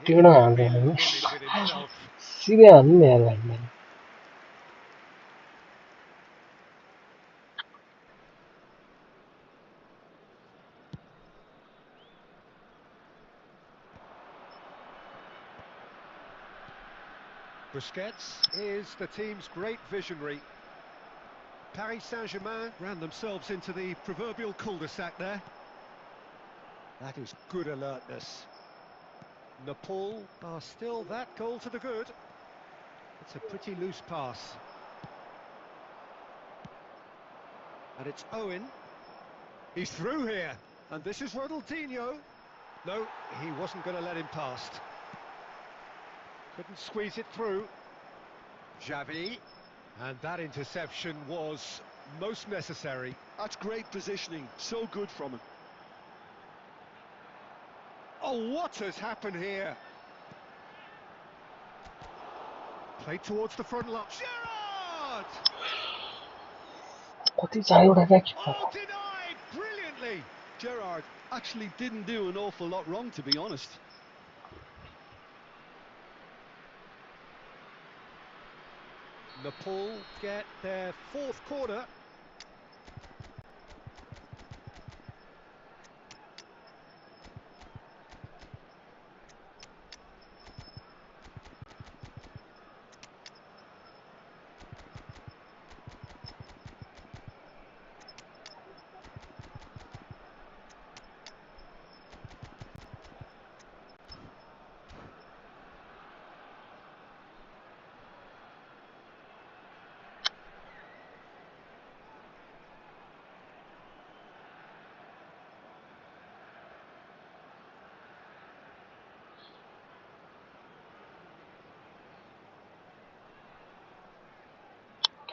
He Tiene una really gana, did it with himself. sí de mierda, man. Busquets is the team's great visionary. Paris Saint-Germain ran themselves into the proverbial cul-de-sac there. That is good alertness. Nepal are still that goal to the good. It's a pretty loose pass. And it's Owen. He's through here. And this is Ronaldinho. No, he wasn't going to let him past. Couldn't squeeze it through. Xavi. And that interception was most necessary. That's great positioning, so good from him. Oh, what has happened here? Played towards the front line. Gerrard! कति चाहियो एउटा Oh, denied brilliantly. Gerrard actually didn't do an awful lot wrong, to be honest. Nepal get their fourth corner.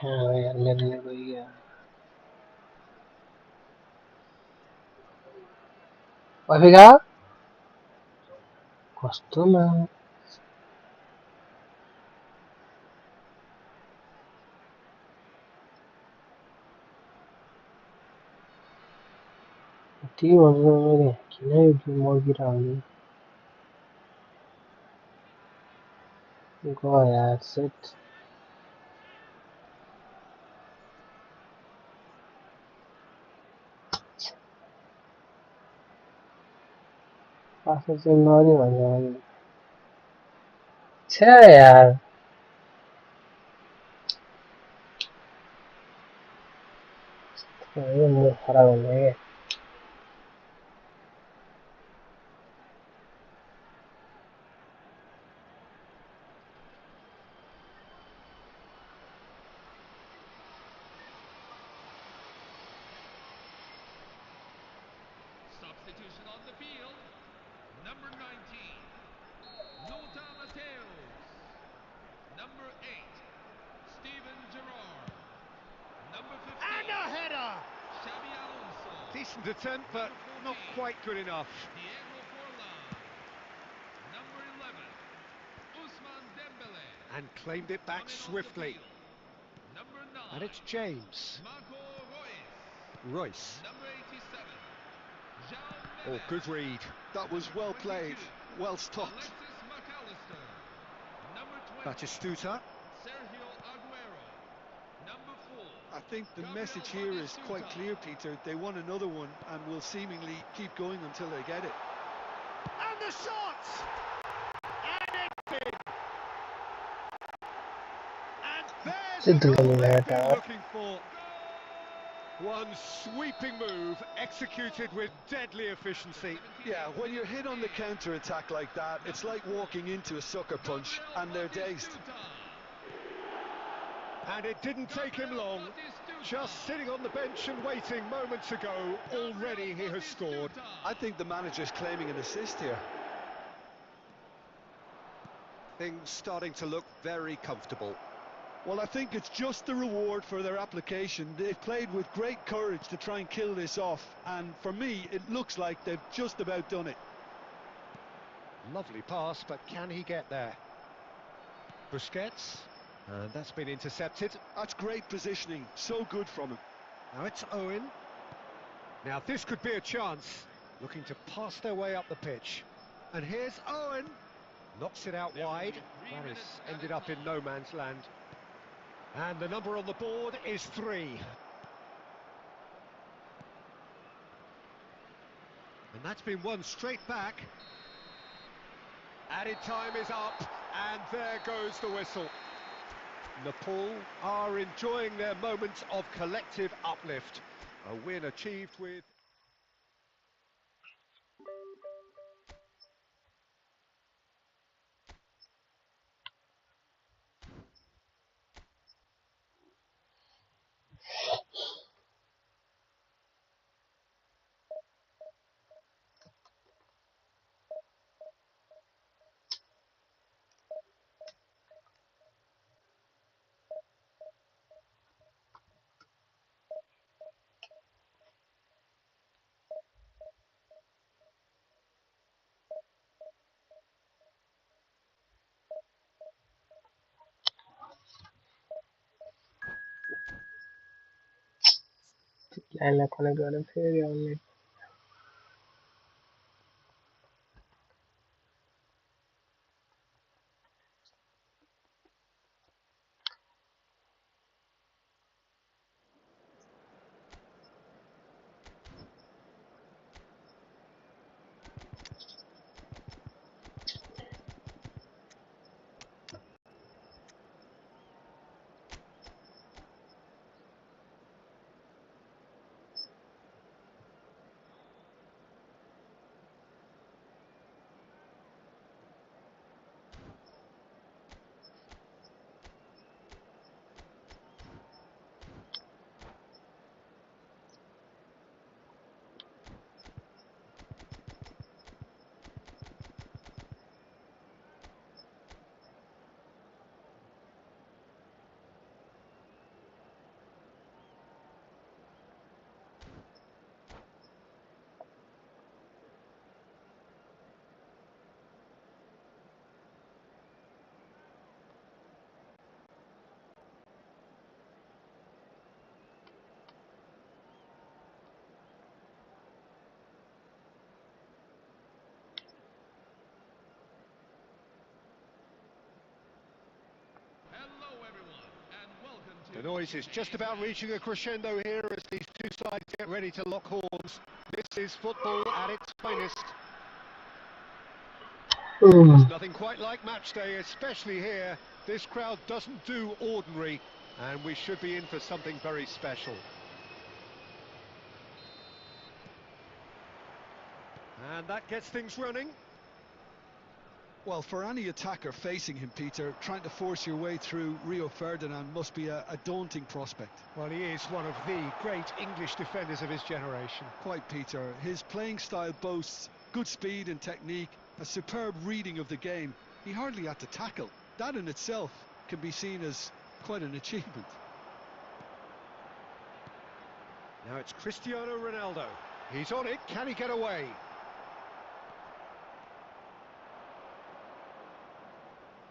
कहाँ हो यार मेरे लिए कोई यार अफिका कस्तोमा के भन्नु मैले किन यो गेम मर्किरहने गयो यार सेट पासवर्ड चेन्ज नगरी भने छ्या यार यो मुड खराब हुने के substitution on the field. Number 19, Lothar Matthäus. Number 8, Steven Gerrard. Number 15, And a header! Xabi Alonso. Decent attempt, but not quite good enough. Diego Forlan. Number 11, Ousmane Dembele. And claimed it back Coming on the swiftly. field. Number 9, And it's James. Marco Reus. Royce. Number 87, Oh, good read. That was well played, well stopped. Alexis McAllister. Number 20. Batistuta. Sergio Aguero. Number 4. I think the Gabriel message here is quite Batistuta. clear, Peter. They want another one and will seemingly keep going until they get it. And the shot! And it's in! And there's the Siddhu goal Lamine they've Hata. been looking for. One sweeping move executed with deadly efficiency. Yeah, when you're hit on the counter-attack like that, it's like walking into a sucker punch and they're dazed. And it didn't take him long. Just sitting on the bench and waiting moments ago, already he has scored. I think the manager's claiming an assist here. Things starting to look very comfortable. Well, I think it's just the reward for their application. They've played with great courage to try and kill this off, and for me, it looks like they've just about done it. Lovely pass, but can he get there? Busquets, and that's been intercepted. That's great positioning, so good from him. Now it's Owen. Now this could be a chance, looking to pass their way up the pitch. And here's Owen. Knocks it out wide. That has ended up in no man's land. And the number on the board is 3. And that's been won straight back. Added time is up, and there goes the whistle. Nepal are enjoying their moments of collective uplift. A win achieved with... लाइनलाई connect गरेर फेरि online Hello everyone, and welcome to... The noise is just about reaching a crescendo here as these two sides get ready to lock horns. This is football at its finest. There's nothing quite like match day, especially here. This crowd doesn't do ordinary, and we should be in for something very special. And that gets things running. Well, for any attacker facing him, Peter, trying to force your way through Rio Ferdinand must be a daunting prospect. Well, he is one of the great English defenders of his generation. Quite, Peter. His playing style boasts good speed and technique, a superb reading of the game. He hardly had to tackle. That in itself can be seen as quite an achievement. Now it's Cristiano Ronaldo. He's on it. Can he get away?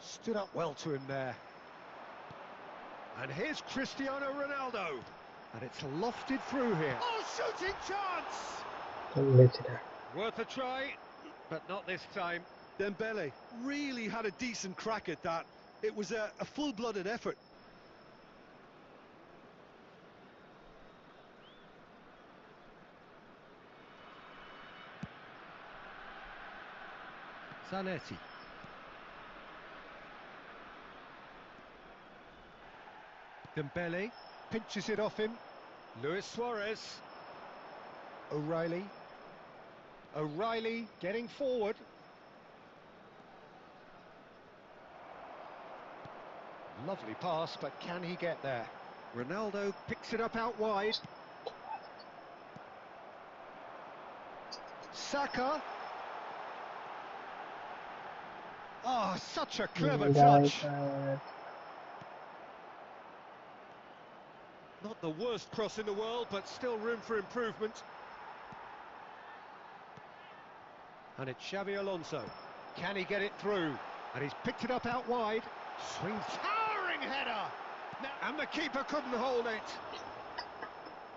Stood up well to him there. And here's Cristiano Ronaldo. And it's lofted through here. Oh, shooting chance! Worth a try, but not this time. Dembele really had a decent crack at that. It was a full-blooded effort. Zanetti. Dembele pinches it off him. Luis Suarez. O'Reilly. O'Reilly getting forward. Lovely pass, but can he get there? Ronaldo picks it up out wide. Saka. Oh, such a clever touch. Not the worst cross in the world, but still room for improvement. And it's Xabi Alonso. Can he get it through? And he's picked it up out wide. Swings, towering header! Now, and the keeper couldn't hold it.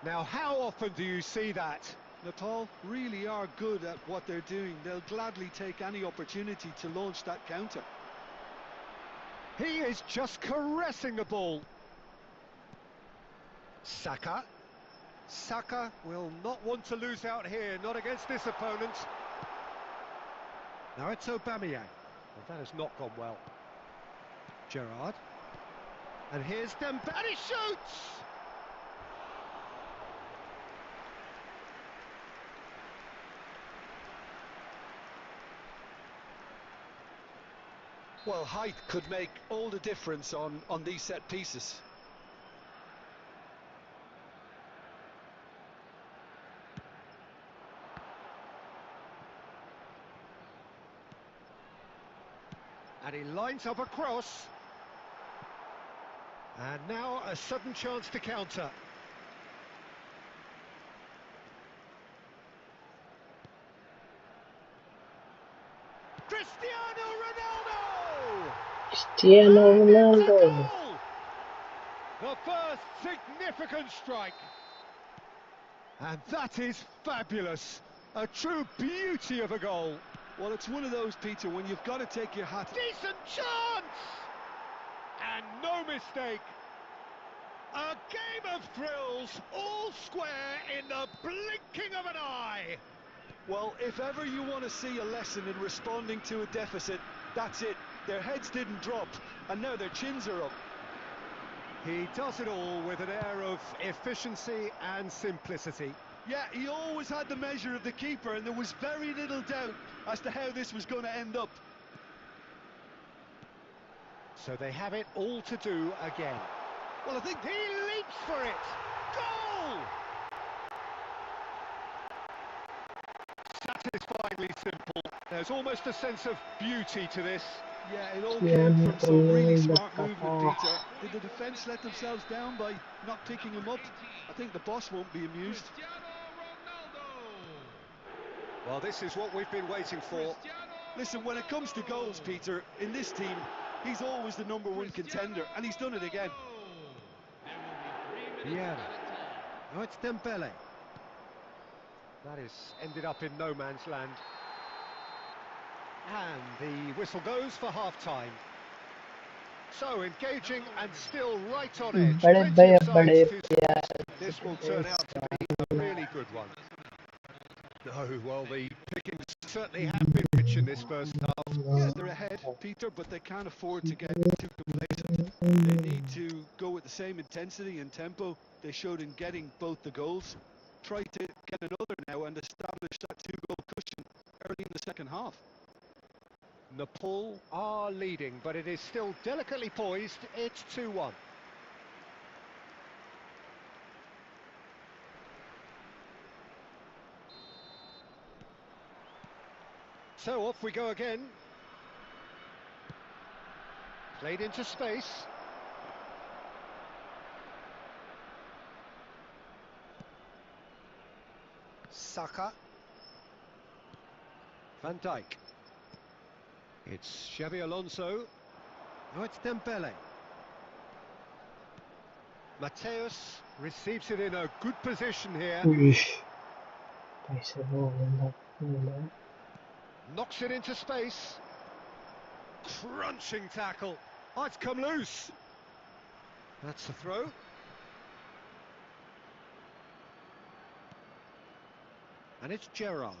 Now, how often do you see that? Nepal really are good at what they're doing. They'll gladly take any opportunity to launch that counter. He is just caressing the ball. Saka. Saka will not want to lose out here, not against this opponent. Now it's Aubameyang. Well, that has not gone well. Gerrard. And here's Dembele. And he shoots! Well, height could make all the difference on these set pieces. And he lines up a cross. And now a sudden chance to counter. Cristiano Ronaldo! Cristiano And it's a Ronaldo. goal! The first significant strike. And that is fabulous. A true beauty of a goal. Well, it's one of those, Peter, when you've got to take your hat. Decent chance! And no mistake. A game of thrills, all square in the blinking of an eye. Well, if ever you want to see a lesson in responding to a deficit, that's it. Their heads didn't drop, and now their chins are up. He does it all with an air of efficiency and simplicity. Yeah, he always had the measure of the keeper, and there was very little doubt as to how this was going to end up. So they have it all to do again. Well, I think He leaps for it. Goal! Satisfyingly simple. There's almost a sense of beauty to this. yeah, it all came from some really smart movement, Peter. Did the defence let themselves down by not picking him up? I think the boss won't be amused. Well, this is what we've been waiting for. Listen, when it comes to goals, Peter, in this team, he's always the #1 contender, and he's done it again. Yeah. Now it's Dembele. That is ended up in no man's land. And the whistle goes for half-time. So engaging and still right on edge. Plenty of sides to- This will turn out to be a really good one. No, well, the pickings certainly have been rich in this first half. Yeah, they're ahead, Peter, but they can't afford to get too complacent. They need to go with the same intensity and tempo they showed in getting both the goals. Try to get another now and establish that 2-goal cushion early in the second half. Nepal are leading, but it is still delicately poised. It's 2-1. So off we go again. Played into space. Saka. Van Dijk. It's Xabi Alonso. Now it's Dembele. Mateus receives it in a good position here. Knocks it into space. Crunching tackle. Oh, it's come loose. That's the throw. And it's Gerrard.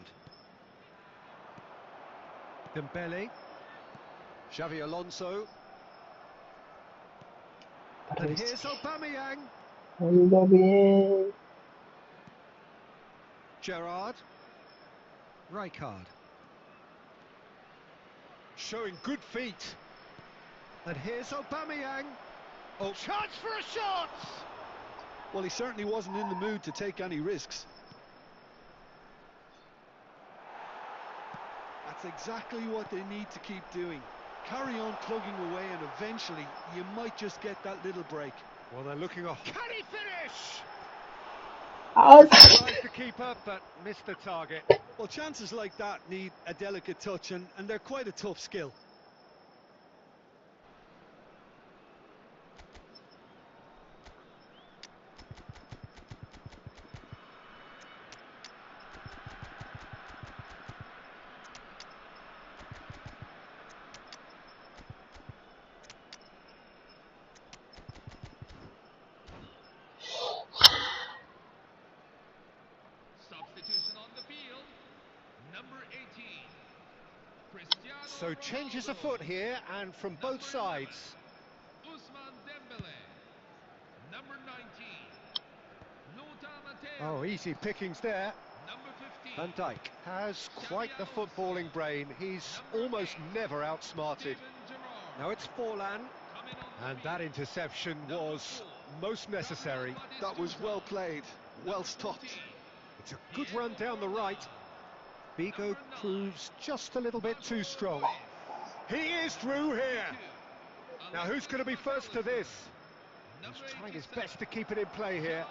Dembele. Xavi Alonso. And here's Aubameyang. Gerrard. Rijkaard. Showing good feet. And here's Aubameyang. Oh, chance for a shot! Well, he certainly wasn't in the mood to take any risks. That's exactly what they need to keep doing. Carry on plugging away and eventually you might just get that little break. Well, they're looking off. Can he finish? Out. Tries to keep up, but missed the target. Well, chances like that need a delicate touch and they're quite a tough skill. Substitution on the field. Number 18. Cristiano So changes Ronaldo. afoot here, and from both Number sides. 11, Ousmane Dembele. Number 19. Lothar Matthäus. Oh, easy pickings there. Number 15. Van Dijk has quite the footballing brain. He's almost never outsmarted. Steven Gerrard. Now it's Forlan, Coming on the and that field. interception Number was 4. most necessary. That was well played, well stopped. It's a good run down the right. Bigo proves just a little bit too strong. He is through here. Now who's going to be first to this? He's trying his best to keep it in play here.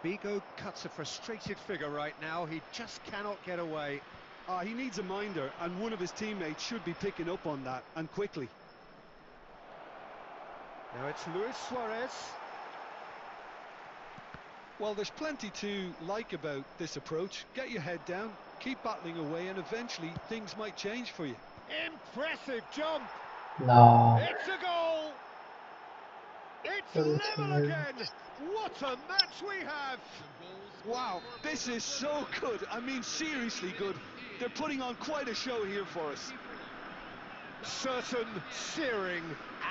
Bigo cuts a frustrated figure right now. He just cannot get away. He needs a minder and one of his teammates should be picking up on that, and quickly. Now it's Luis Suarez. Well, there's plenty to like about this approach. Get your head down, keep battling away, and eventually things might change for you. Impressive jump. No. It's a goal. It's level again. What a match we have. Wow, this is so good. I mean, seriously good. They're putting on quite a show here for us. Certain, searing,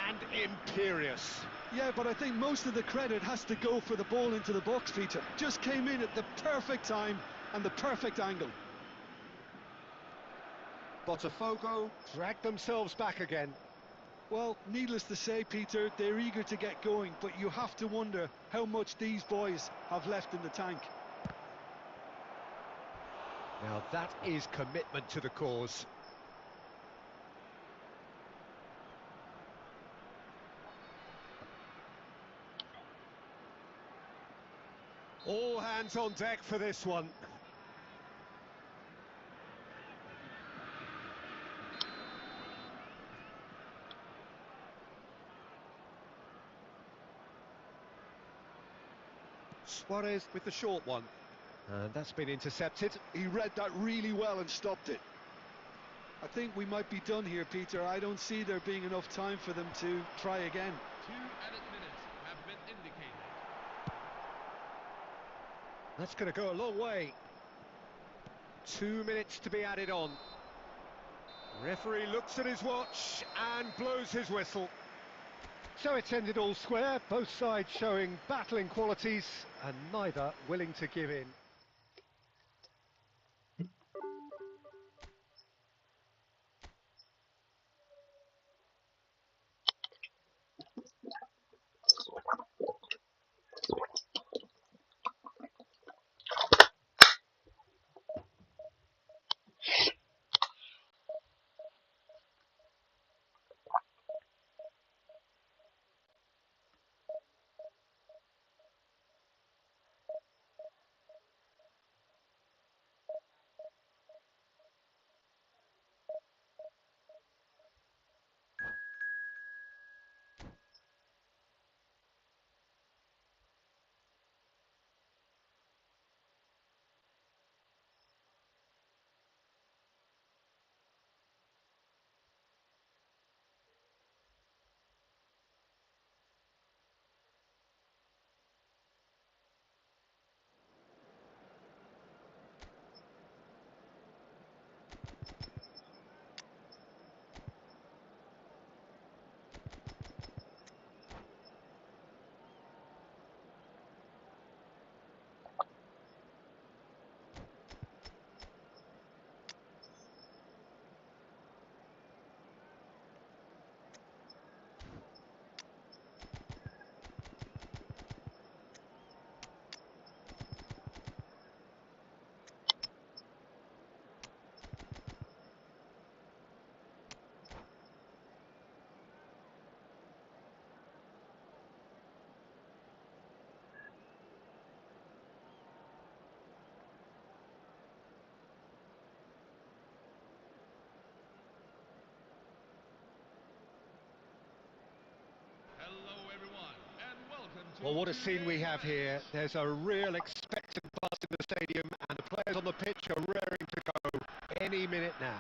and imperious. Yeah, but I think most of the credit has to go for the ball into the box, Peter. Just came in at the perfect time and the perfect angle. Botafogo dragged themselves back again. Well, needless to say, Peter, they're eager to get going, but you have to wonder how much these boys have left in the tank. Now that is commitment to the cause. All hands on deck for this one. Suarez with the short one. And that's been intercepted. He read that really well and stopped it. I think we might be done here, Peter. I don't see there being enough time for them to try again. 2 added minutes have been indicated. That's going to go a long way. 2 minutes to be added on. Referee looks at his watch and blows his whistle. So it's ended all square, both sides showing battling qualities and neither willing to give in. Well, what a scene we have here. There's a real expectant buzz in the stadium, and the players on the pitch are raring to go any minute now.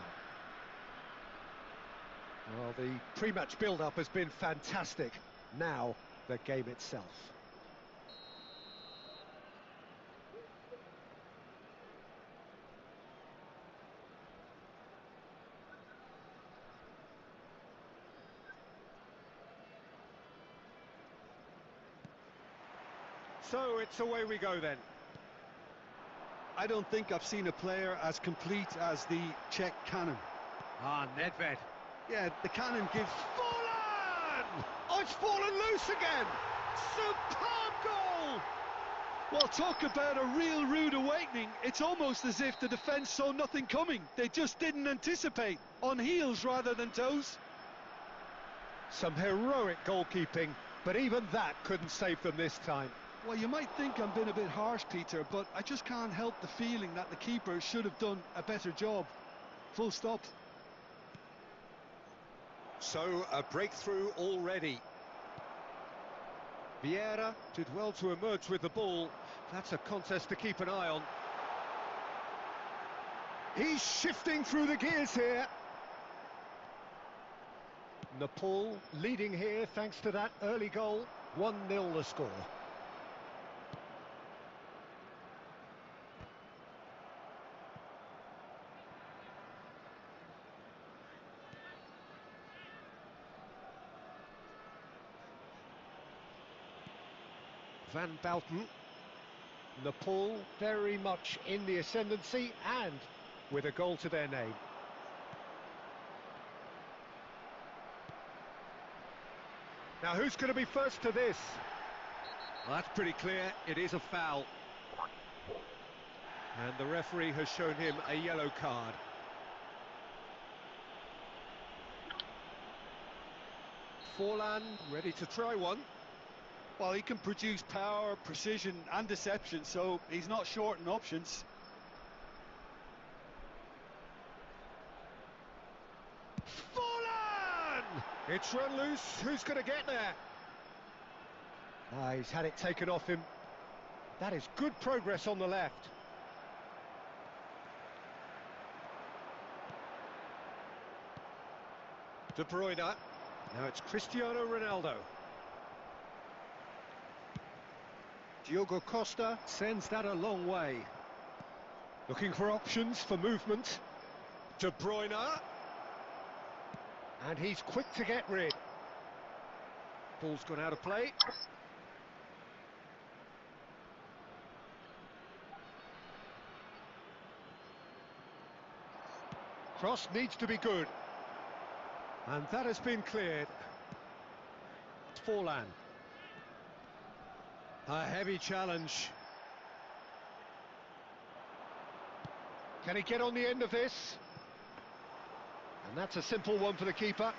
Well, the pre-match build-up has been fantastic. Now, the game itself. So it's away we go then. I don't think I've seen a player as complete as the Czech cannon. Ah, Nedved. Yeah, the cannon gives... Fallen! Oh, it's fallen loose again! Superb goal! Well, talk about a real rude awakening. It's almost as if the defence saw nothing coming. They just didn't anticipate. On heels rather than toes. Some heroic goalkeeping, but even that couldn't save them this time. Well, you might think I'm being a bit harsh, Peter, but I just can't help the feeling that the keeper should have done a better job. Full stop. So, a breakthrough already. Vieira did well to emerge with the ball. That's a contest to keep an eye on. He's shifting through the gears here. Nepal leading here thanks to that early goal. 1-0 the score. Van Bouten. Nepal very much in the ascendancy and with a goal to their name. Now who's going to be first to this? Well, that's pretty clear, it is a foul. And the referee has shown him a yellow card. Forlan ready to try one. Well, he can produce power, precision and deception, so he's not short in options. Forlan! It's run loose, who's going to get there? Ah, he's had it taken off him. That is good progress on the left. De Bruyne. Now it's Cristiano Ronaldo. Diogo Costa sends that a long way. Looking for options for movement. De Bruyne. And he's quick to get rid. Ball's gone out of play. Cross needs to be good. And that has been cleared. Forlan. A heavy challenge. Can he get on the end of this? And that's a simple one for the keeper.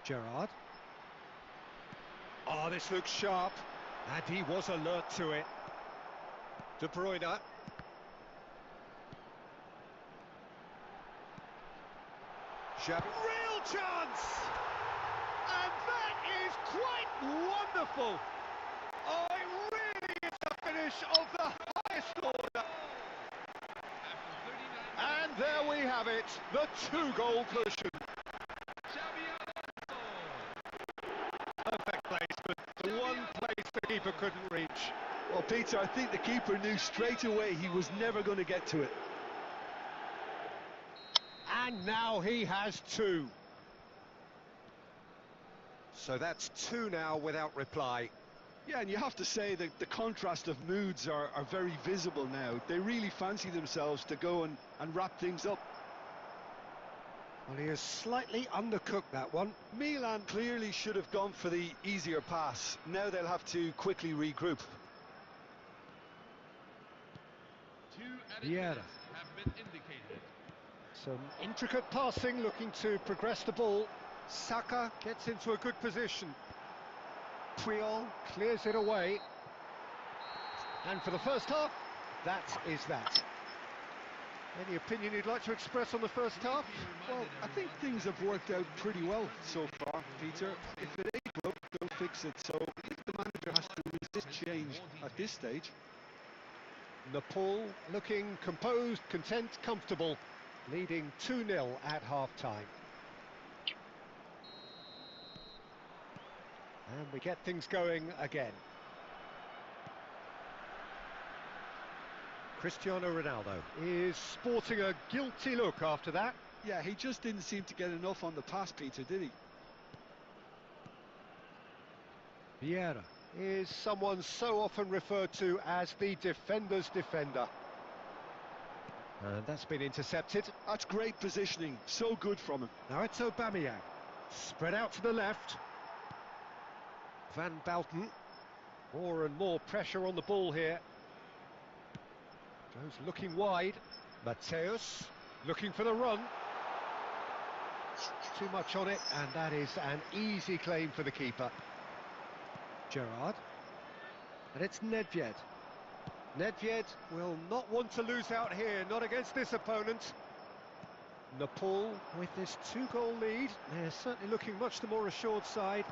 Gerrard. Oh, this looks sharp. And he was alert to it. De Bruyne. Real chance! And that is quite wonderful! Oh, it really is a finish of the highest order! And there we have it, the two-goal cushion. Perfect placement, the one place the keeper couldn't reach. Well, Peter, I think the keeper knew straight away he was never going to get to it. And now he has two. So that's two now without reply. Yeah, and you have to say that the contrast of moods are very visible now. They really fancy themselves to go and wrap things up. Well, he has slightly undercooked that one. Milan clearly should have gone for the easier pass. Now they'll have to quickly regroup. Vieira. Have been indicated. Some intricate passing, looking to progress the ball. Saka gets into a good position. Puyol clears it away. And for the first half, that is that. Any opinion you'd like to express on the first half? Well, I think things have worked out pretty well so far, Peter. If it ain't broke, don't fix it. So if the manager has to resist change at this stage. Nepal looking composed, content, comfortable, leading 2-0 at half-time. And we get things going again. Cristiano Ronaldo is sporting a guilty look after that. Yeah, he just didn't seem to get enough on the pass, Peter, did he? Vieira is someone so often referred to as the defender's defender. And that's been intercepted. That's great positioning, so good from him. Now it's Aubameyang, spread out to the left. Van Bauten, more and more pressure on the ball here. Joe's looking wide. Mateus looking for the run. Too much on it, and that is an easy claim for the keeper. Gerrard. And it's Nedved. Nedved will not want to lose out here, not against this opponent. Nepal with this 2-goal lead. They're certainly looking much the more assured side.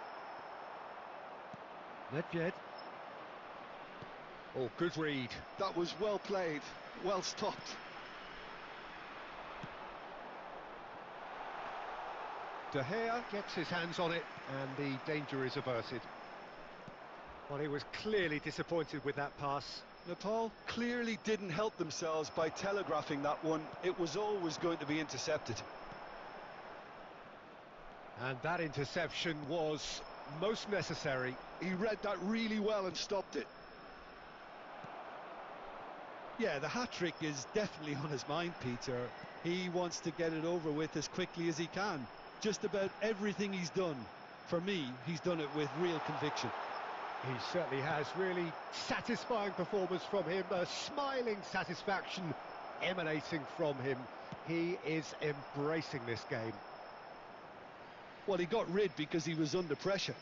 Nedved. Oh, good read. That was well played, well stopped. De Gea gets his hands on it, and the danger is averted. Well, he was clearly disappointed with that pass. Nepal clearly didn't help themselves by telegraphing that one. It was always going to be intercepted. And that interception was most necessary. He read that really well and stopped it. Yeah, the hat-trick is definitely on his mind, Peter. He wants to get it over with as quickly as he can. Just about everything he's done, for me, he's done it with real conviction. He certainly has. Really satisfying performance from him. A smiling satisfaction emanating from him. He is embracing this game. Well, he got rid because he was under pressure.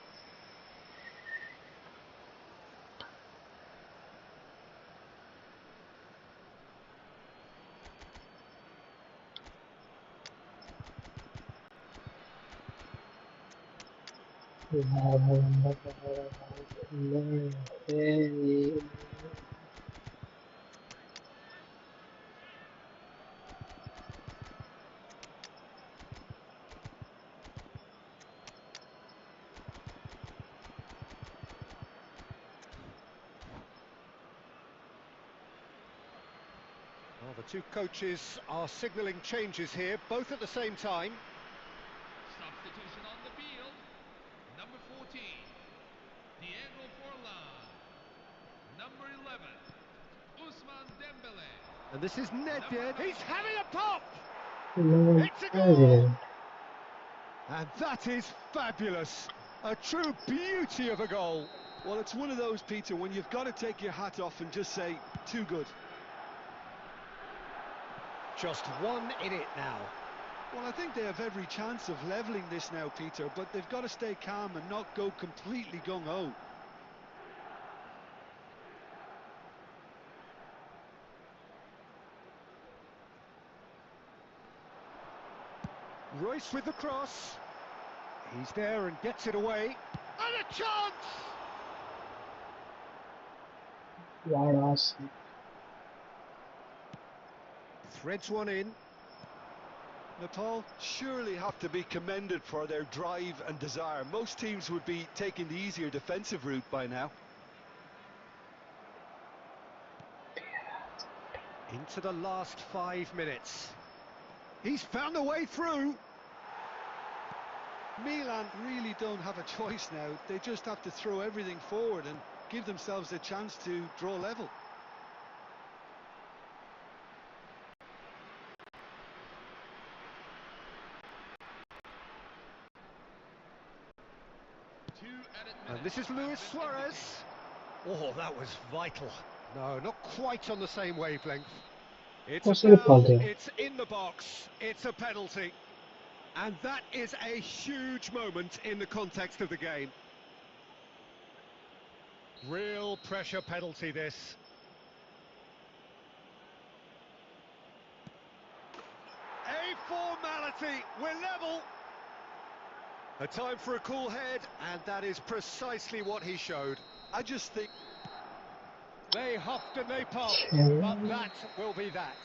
Well, the two coaches are signalling changes here, both at the same time. Substitution on the field. Number 14, Diego Forlan. Number 11, Ousmane Dembele. And this is Nedved. He's having a pop! No, It's a goal! And that is fabulous. A true beauty of a goal. Well, it's one of those, Peter, when you've got to take your hat off and just say, too good. Just one in it now. Well, I think they have every chance of levelling this now, Peter, but they've got to stay calm and not go completely gung-ho. Royce with the cross. He's there and gets it away. And a chance! Threads one in. Nepal surely have to be commended for their drive and desire. Most teams would be taking the easier defensive route by now. Into the last 5 minutes. He's found a way through. Milan really don't have a choice now. They just have to throw everything forward and give themselves a chance to draw level. And this is Luis Suarez. Oh, that was vital. No, not quite on the same wavelength. It's What's a the foul, penalty? it's in the box, it's a penalty. And that is a huge moment in the context of the game. Real pressure penalty, this. Formality, we're level. A time for a cool head, and that is precisely what he showed. I just think They huffed and they puffed, but Okay. that will be that.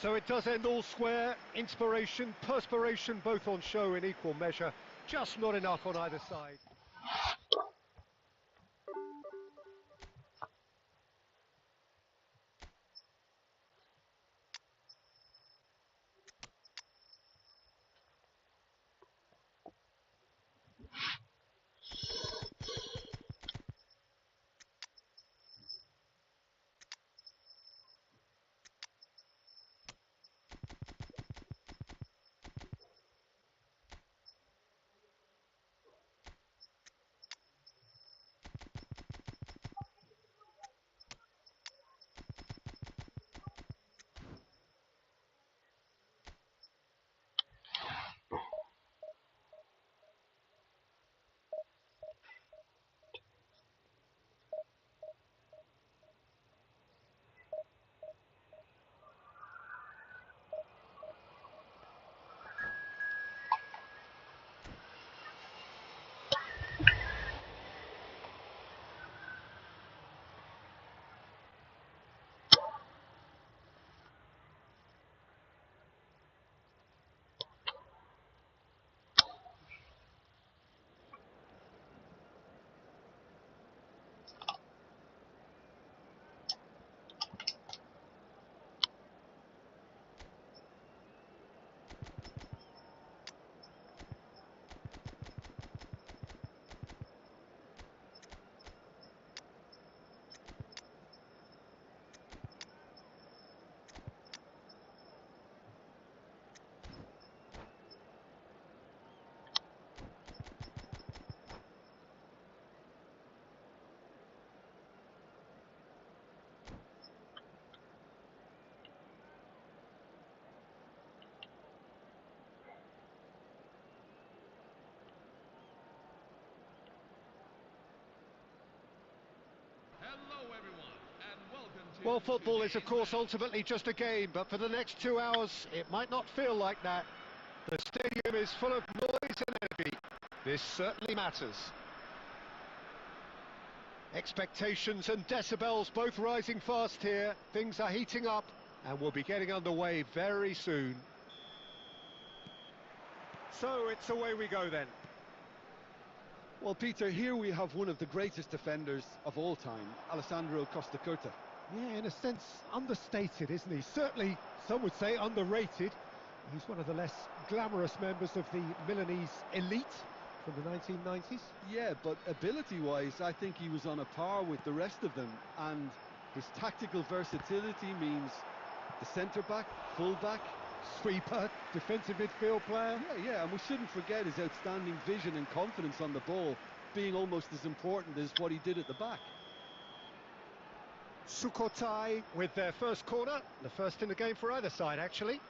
So it does end all square. Inspiration, perspiration, both on show in equal measure. Just not enough on either side. Hello, everyone, and welcome to Well, football is, of today's course, match. ultimately just a game, but for the next 2 hours, it might not feel like that. The stadium is full of noise and energy. This certainly matters. Expectations and decibels both rising fast here. Things are heating up, and we'll be getting underway very soon. So it's away we go then. Well, Peter, here we have one of the greatest defenders of all time, Alessandro Costa Curta. Yeah, in a sense, understated, isn't he? Certainly, some would say underrated. He's one of the less glamorous members of the Milanese elite from the 1990s. Yeah, but ability-wise, I think he was on a par with the rest of them, and his tactical versatility means the centre-back, full-back. Sweeper, defensive midfield player. Yeah, and we shouldn't forget his outstanding vision and confidence on the ball, being almost as important as what he did at the back. Sukhothai with their first corner, the first in the game for either side, actually.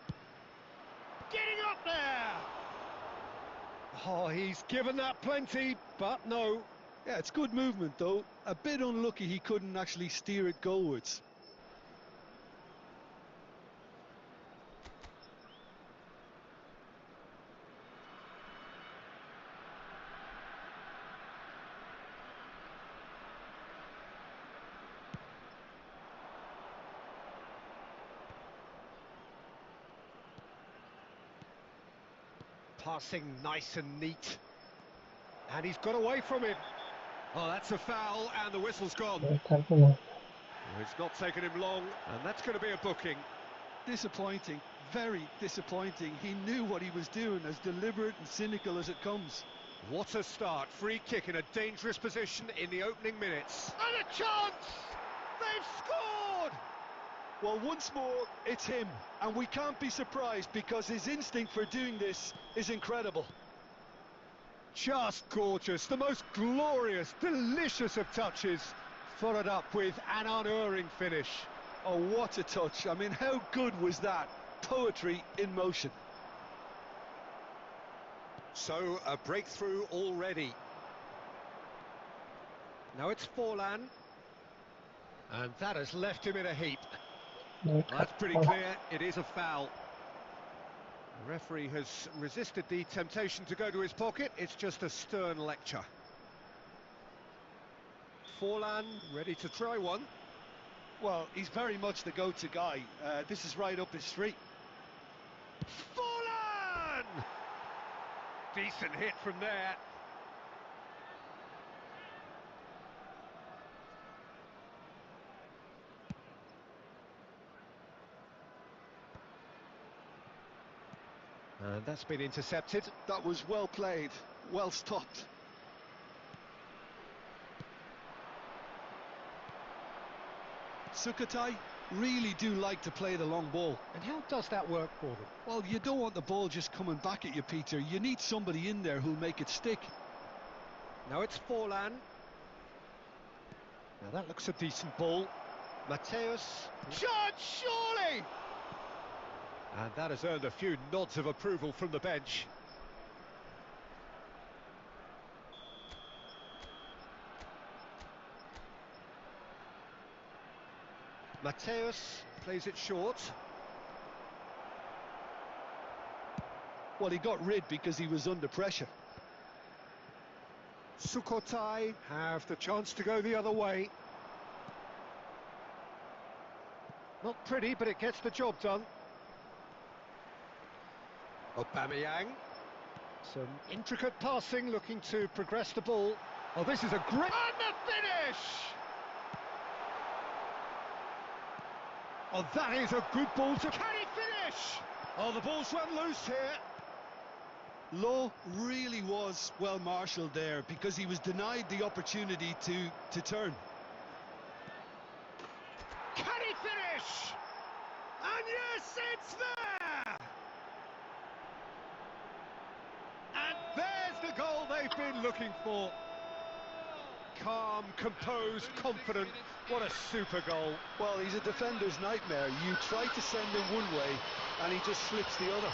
Getting up there! Oh, he's given that plenty, but no. Yeah, it's good movement, though. A bit unlucky he couldn't actually steer it goalwards. Passing nice and neat. And he's got away from him. Oh, that's a foul, and the whistle's gone. It's not taken him long, and that's going to be a booking. Disappointing, very disappointing. He knew what he was doing, as deliberate and cynical as it comes. What a start. Free kick in a dangerous position in the opening minutes. And a chance! They've scored! Well, once more, it's him, and we can't be surprised because his instinct for doing this is incredible. Just gorgeous. The most glorious, delicious of touches, followed up with an unerring finish. Oh, what a touch. I mean, how good was that? Poetry in motion. So, a breakthrough already. Now it's Forlan. And that has left him in a heap. That's pretty clear, it is a foul. The referee has resisted the temptation to go to his pocket. It's just a stern lecture. Forlan ready to try one. Well, he's very much the go-to guy. This is right up his street. Forlan! Decent hit from there. And that's been intercepted. That was well played, well stopped. Sukhothai really do like to play the long ball. And how does that work for them? Well, you don't want the ball just coming back at you, Peter. You need somebody in there who'll make it stick. Now it's Forlan. Now that looks a decent ball. Mateus. Shot, surely! And that has earned a few nods of approval from the bench. Mateus plays it short. Well, he got rid because he was under pressure. Sukhothai have the chance to go the other way. Not pretty, but it gets the job done. Aubameyang. Some intricate passing, looking to progress the ball. Oh, this is a great... And the finish! Oh, that is a good ball to... Can he finish? Oh, the ball's run loose here. Lowe really was well marshalled there because he was denied the opportunity to turn. Can he finish? And yes, it's there! And there's the goal they've been looking for. Calm, composed, confident. What a super goal. Well, he's a defender's nightmare. You try to send him one way and he just slips the other.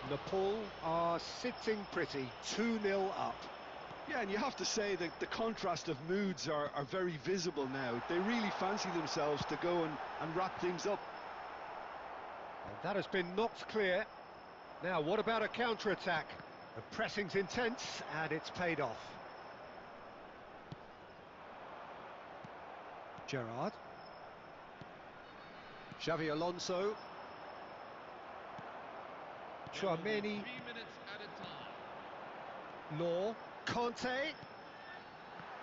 Nepal are sitting pretty, 2-0 up. Yeah, and you have to say that the contrast of moods are very visible now. They really fancy themselves to go and wrap things up. And that has been knocked clear. Now, what about a counter-attack? The pressing's intense, and it's paid off. Gerrard. Xavi Alonso. Chouameni. 3 minutes at a time. Law. Conte.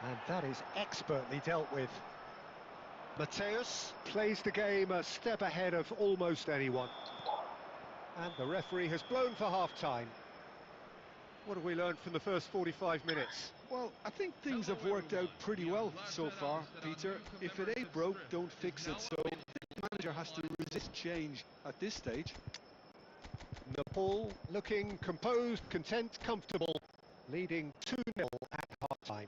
And that is expertly dealt with. Mateus plays the game a step ahead of almost anyone. And the referee has blown for half-time. What have we learned from the first 45 minutes? Well, I think things have worked out pretty well so far, Peter. If it ain't broke, don't fix it. So the manager has to resist change at this stage. Nepal looking composed, content, comfortable, leading 2-0 at half-time.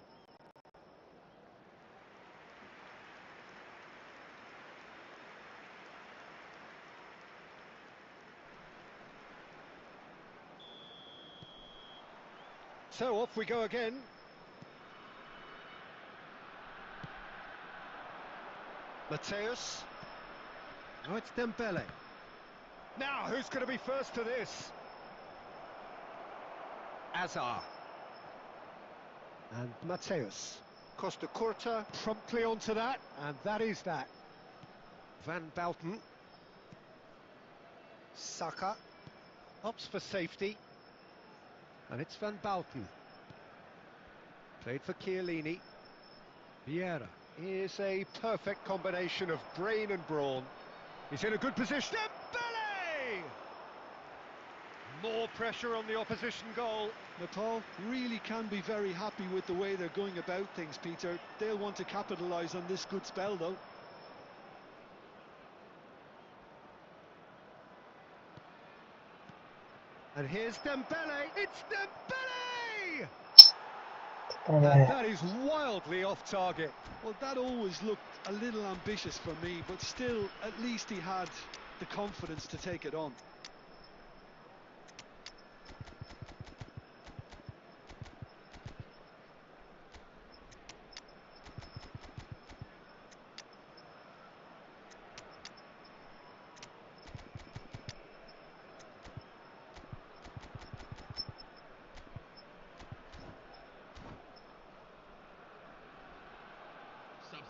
So off we go again. Mateus. Oh, it's Dembele. Now, who's going to be first to this? Azar. And Mateus. Costa Curta promptly onto that, and that is that. Van Bouten. Saka. Opts for safety. And it's Van Bouten. Played for Chiellini. Vieira. Is a perfect combination of brain and brawn. He's in a good position. Dembele! More pressure on the opposition goal. Nepal really can be very happy with the way they're going about things, Peter. They'll want to capitalise on this good spell, though. And here's Dembele. It's Dembele! And And that is wildly off target. Well, that always looked a little ambitious for me, but still, at least he had the confidence to take it on.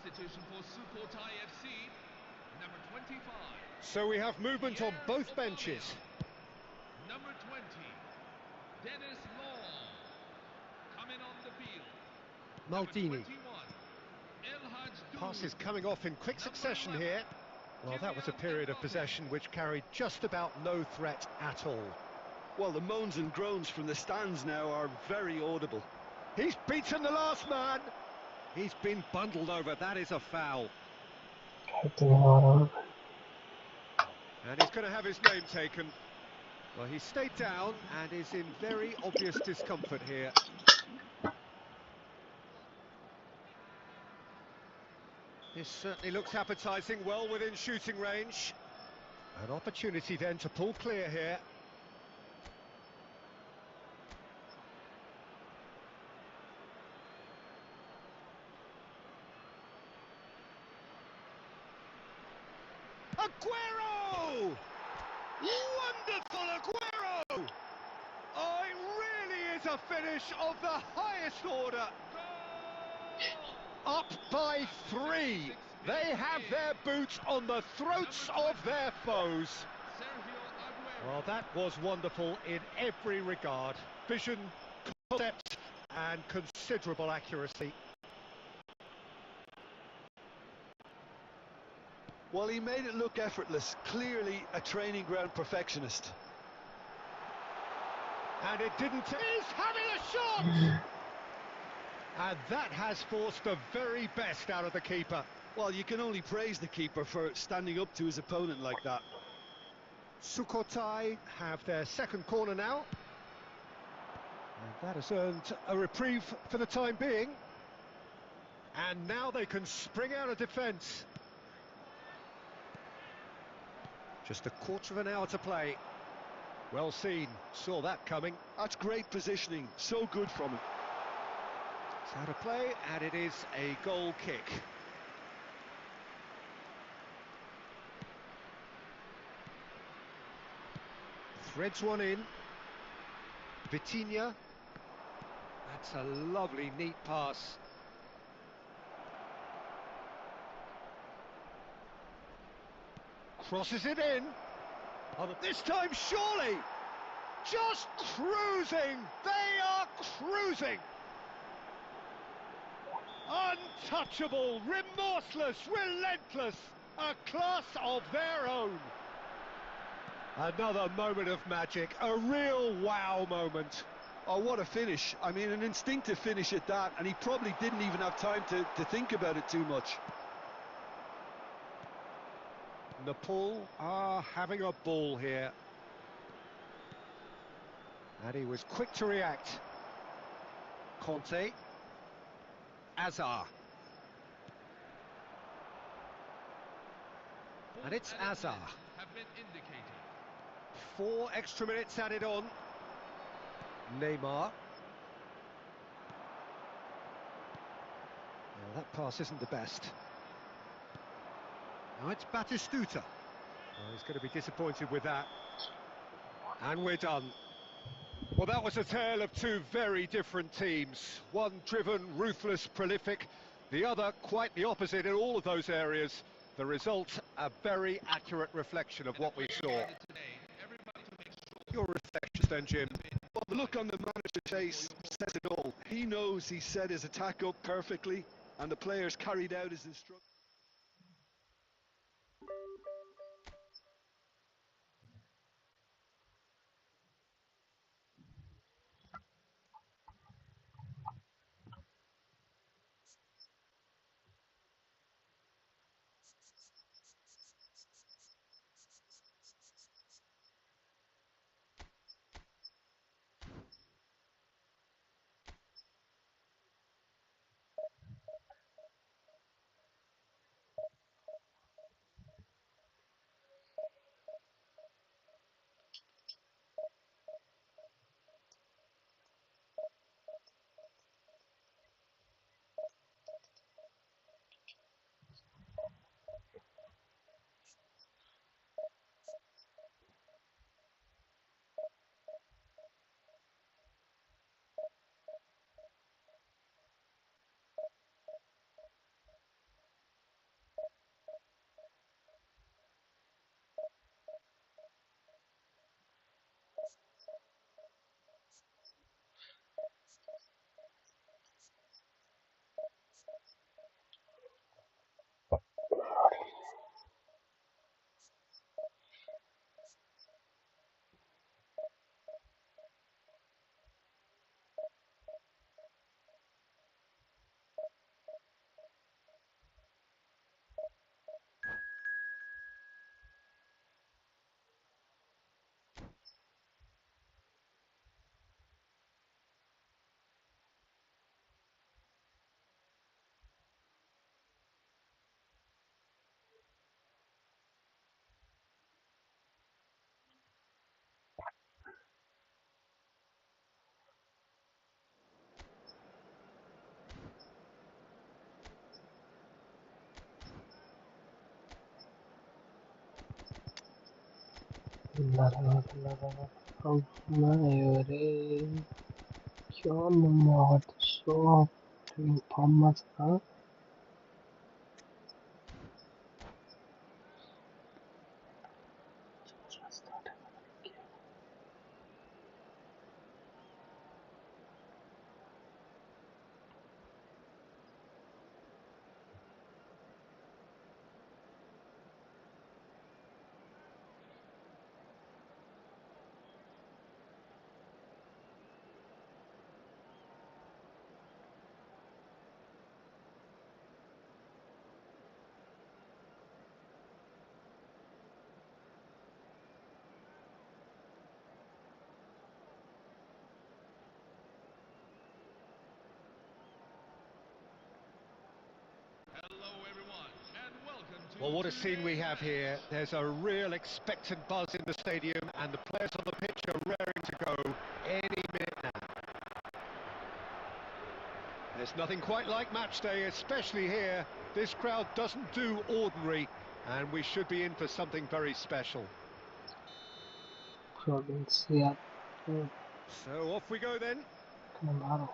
Substitution for Sukhothai FC, number 25. So we have movement on both benches. Number 20, Dennis Law. Coming on the field. Maldini. El Passes coming off in quick succession here. Well, that was a period of possession which carried just about no threat at all. Well, the moans and groans from the stands now are very audible. He's beaten the last man. He's been bundled over. That is a foul. And he's going to have his name taken. Well, he stayed down and is in very obvious discomfort here. This certainly looks appetising, well within shooting range. An opportunity then to pull clear here. Aguero! Wonderful Aguero! Oh, it really is a finish of the highest order. Up by 3. They have their boots on the throats of their foes. Well, that was wonderful in every regard. Vision, concept, and considerable accuracy. Well, he made it look effortless. Clearly a training ground perfectionist. And it didn't... He's having a shot! And that has forced the very best out of the keeper. Well, you can only praise the keeper for standing up to his opponent like that. Sukhothai have their second corner now. And that has earned a reprieve for the time being. And now they can spring out of defence. Just a quarter of an hour to play. Well seen, saw that coming. That's great positioning, so good from him. It's out of play, and it is a goal kick. Threads one in. Vitinha. That's a lovely, neat pass. Crosses it in. Oh, this time, surely! Just cruising! They are cruising! Untouchable, remorseless, relentless, a class of their own. Another moment of magic, a real wow moment. Oh, what a finish. I mean, an instinctive finish at that, and he probably didn't even have time to think about it too much. Nepal are having a ball here. And he was quick to react. Conte. Azar. And it's Azar. Have been indicated. 4 extra minutes added on. Neymar. Well, that pass isn't the best. Now it's Batistuta. Well, he's going to be disappointed with that. And we're done. Well, that was a tale of two very different teams. One driven, ruthless, prolific. The other quite the opposite in all of those areas. The result, a very accurate reflection of what we saw. Your reflections then, Jim? Well, the look on the manager's face says it all. He knows he set his attack up perfectly, and the players carried out his instructions. Hello, everyone, and welcome to Well, what a scene we have today's here. There's a real expectant buzz in the stadium, and the players on the pitch are raring to go any minute now. There's nothing quite like match day, especially here. This crowd doesn't do ordinary, and we should be in for something very special. Provincia. So off we go then. Cannavaro.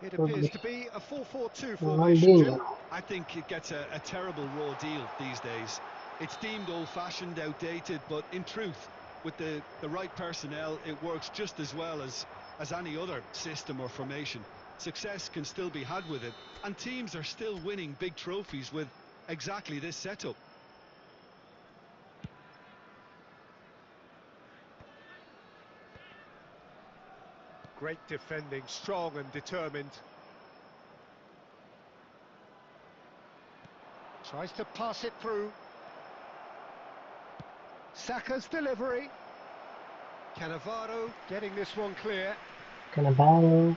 It appears to be a 4-4-2 formation, Jim. Ronaldinho. I think it gets a terrible raw deal these days. It's deemed old-fashioned, outdated, but in truth, with the right personnel, it works just as well as any other system or formation. Success can still be had with it, and teams are still winning big trophies with exactly this setup. Great defending, strong and determined. Tries to pass it through. Saka's delivery. Cannavaro getting this one clear. Cannavaro.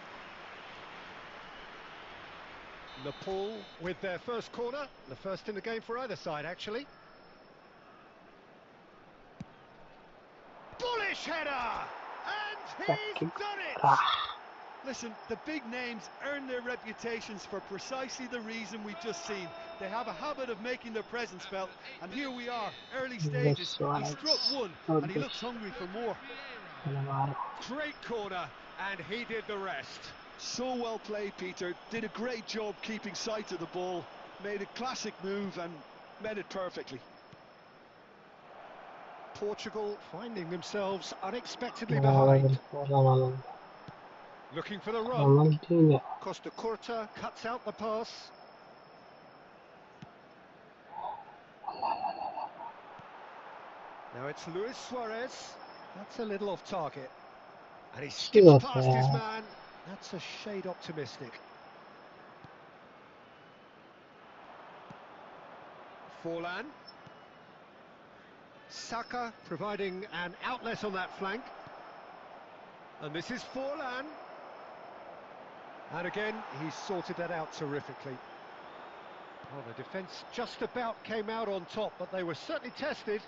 Nepal with their first corner. The first in the game for either side, actually. Bullish header! And he's done it! Listen, the big names earn their reputations for precisely the reason we've just seen. They have a habit of making their presence felt, and here we are, early stages. He struck one, and he looks hungry for more. Cannavaro. Great corner, and he did the rest. So well played, Peter. Did a great job keeping sight of the ball. Made a classic move and met it perfectly. Portugal finding themselves unexpectedly behind. Ronaldinho. Looking for the run. Ronaldinho. Costa Curta cuts out the pass. Now it's Luis Suarez. That's a little off target. And he skips past his man. That's a shade optimistic. Forlan. Saka providing an outlet on that flank. And this is Forlan. And again, he sorted that out terrifically. Well, the defence just about came out on top, but they were certainly tested.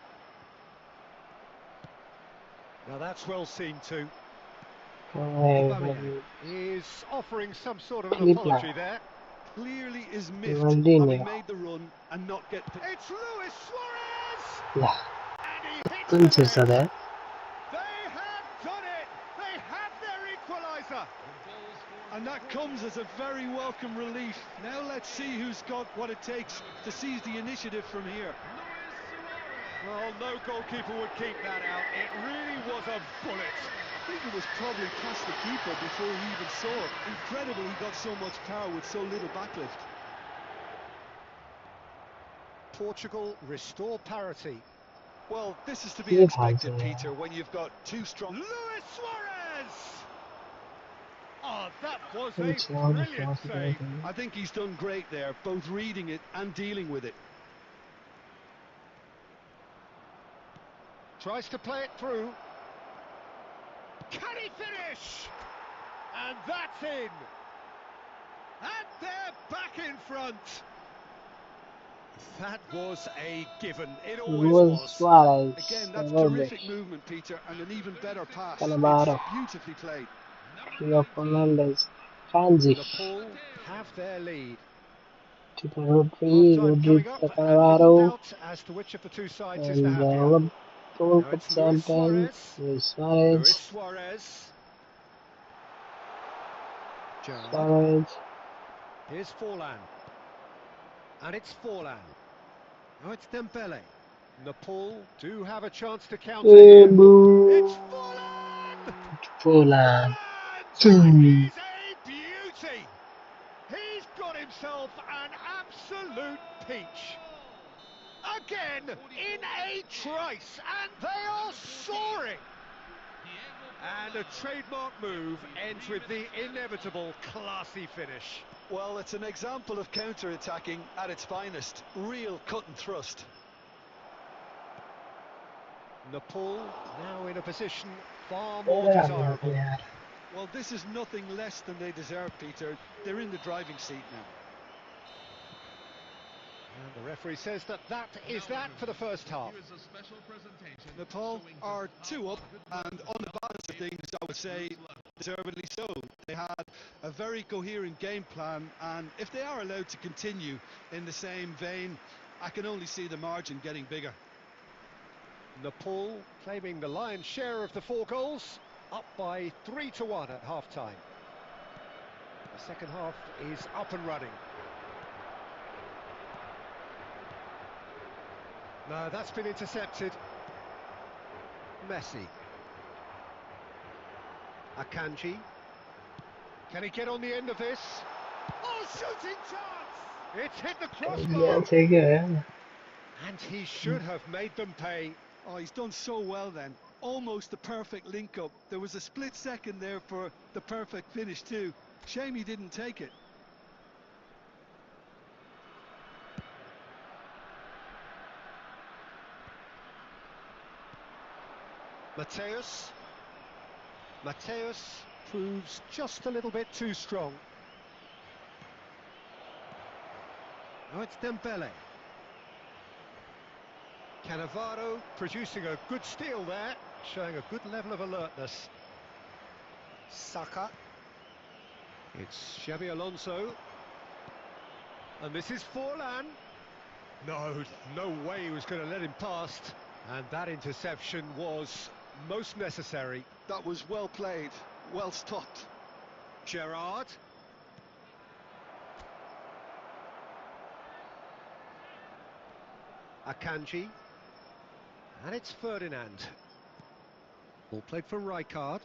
Now that's well seen too. Aubameyang is offering some sort of an apology there. Clearly is miffed, Ronaldinho. having made the run and not get... It's Luis Suarez! Yeah. And he hits Couldn't the say net. that. They have done it! They have their equaliser! And that comes as a very welcome relief. Now let's see who's got what it takes to seize the initiative from here. Well, no goalkeeper would keep that out. It really was a bullet. I think it was probably past the keeper before he even saw it. Incredible he got so much power with so little backlift. Portugal restore parity. Well, this is to be expected, Peter, when you've got two strong... Luis Suarez! Oh, that was a brilliant save. I think he's done great there, both reading it and dealing with it. Tries to play it through. Can he finish? And that's in. And they're back in front. That was a given. It always was. Suarez. Again, that's terrific movement, Peter, and an even better pass. Cannavaro. It's beautifully played. Rio Fernandez. Kanji. Nepal have their lead. Tito Rodri. Half-time Rodri coming up, to and little Cannavaro. doubt as to which of the two sides is the And happier. World Now Cup it's Luis champion Suarez. Luis Luis Suarez. Suarez. Gerrard. Suarez. Here's Forlan. And it's Forlan. Now it's Dembele. Nepal do have a chance to counter here. It's Forlan! Poland. That is a beauty! He's got himself an absolute peach. Again, in a trice, and they are soaring! And a trademark move ends with the inevitable classy finish. Well, it's an example of counter-attacking at its finest. Real cut and thrust. Nepal now in a position far more desirable. Well, this is nothing less than they deserve, Peter. They're in the driving seat now. And the referee says that is that for the first half. Nepal are 2 up, and on the balance of things, I would say deservedly so. They had a very coherent game plan, and if they are allowed to continue in the same vein, I can only see the margin getting bigger. Nepal claiming the lion's share of the 4 goals, up by 3-1 at half-time. The second half is up and running. No, that's been intercepted. Messi. Akanji. Can he get on the end of this? Oh, shooting chance! It's hit the crossbar! And he should have made them pay. Oh, he's done so well then. Almost the perfect link-up. There was a split second there for the perfect finish too. Shame he didn't take it. Mateus proves just a little bit too strong. Now it's Dembele. Cannavaro producing a good steal there, showing a good level of alertness. Saka. It's Xabi Alonso. And this is Forlan. No way he was going to let him past. And that interception was most necessary. That was well played, well stopped. Gerrard. Akanji. And it's Ferdinand. Ball played for Rijkaard.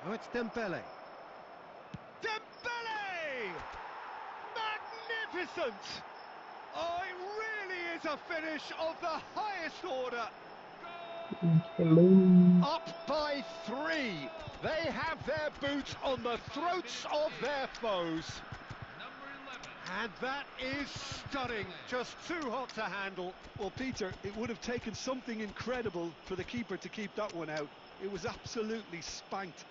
Now it's Dembele. Dembele! Magnificent! Oh, it really is a finish of the highest order. Up by 3. They have their boot on the throats of their foes. And that is stunning, just too hot to handle. Well, Peter, it would have taken something incredible for the keeper to keep that one out. It was absolutely spanked.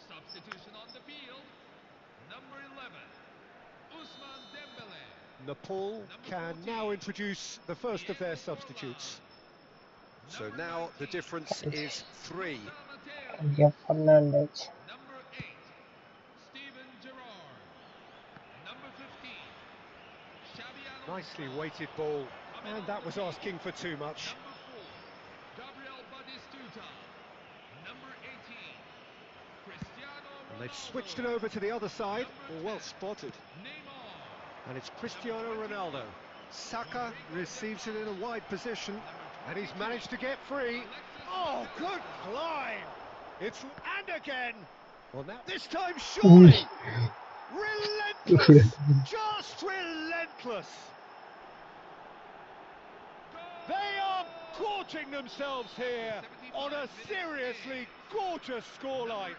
Substitution on the field. Number 11, Ousmane Dembele. Nepal can now introduce the first of their substitutes. So now the difference is 3. Fernandez. Number 8, Steven Gerrard. Number 15, Xabi Alonso. Nicely weighted ball, and that was asking for too much. Number 4, Gabriel Batistuta. Number 18, Cristiano Ronaldo. And they've switched it over to the other side. Well spotted. Neymar. And it's Cristiano Ronaldo. Saka receives it in a wide position, and he's managed to get free. Oh, good climb! And again! Well, now this time surely! Relentless! Just relentless! They are gorging themselves here on a seriously gorgeous scoreline.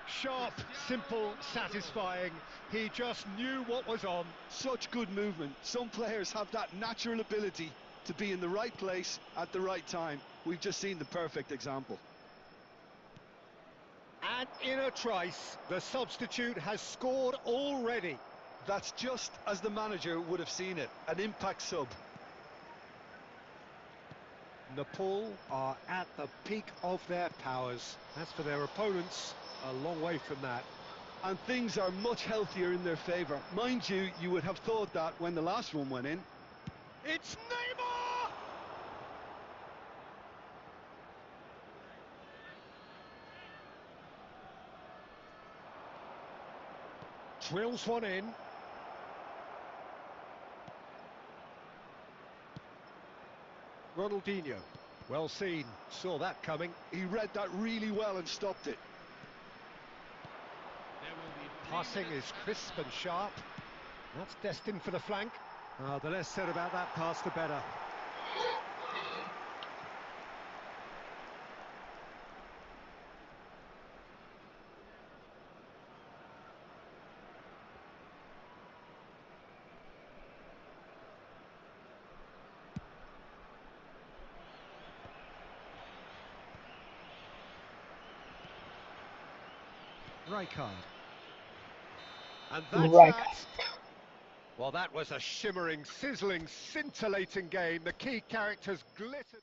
Sharp, simple, satisfying. He just knew what was on. Such good movement. Some players have that natural ability to be in the right place at the right time. We've just seen the perfect example. And in a trice, the substitute has scored already. That's just as the manager would have seen it. An impact sub. Nepal are at the peak of their powers. As for their opponents, a long way from that. And things are much healthier in their favour. Mind you, you would have thought that when the last one went in. It's Neymar! Drills one in. Ronaldinho. Well seen. Saw that coming. He read that really well and stopped it. There will be Passing is crisp and sharp. That's destined for the flank. The less said about that pass, the better. Rijkaard. And that's Right. that. Well, that was a shimmering, sizzling, scintillating game. The key characters glittered.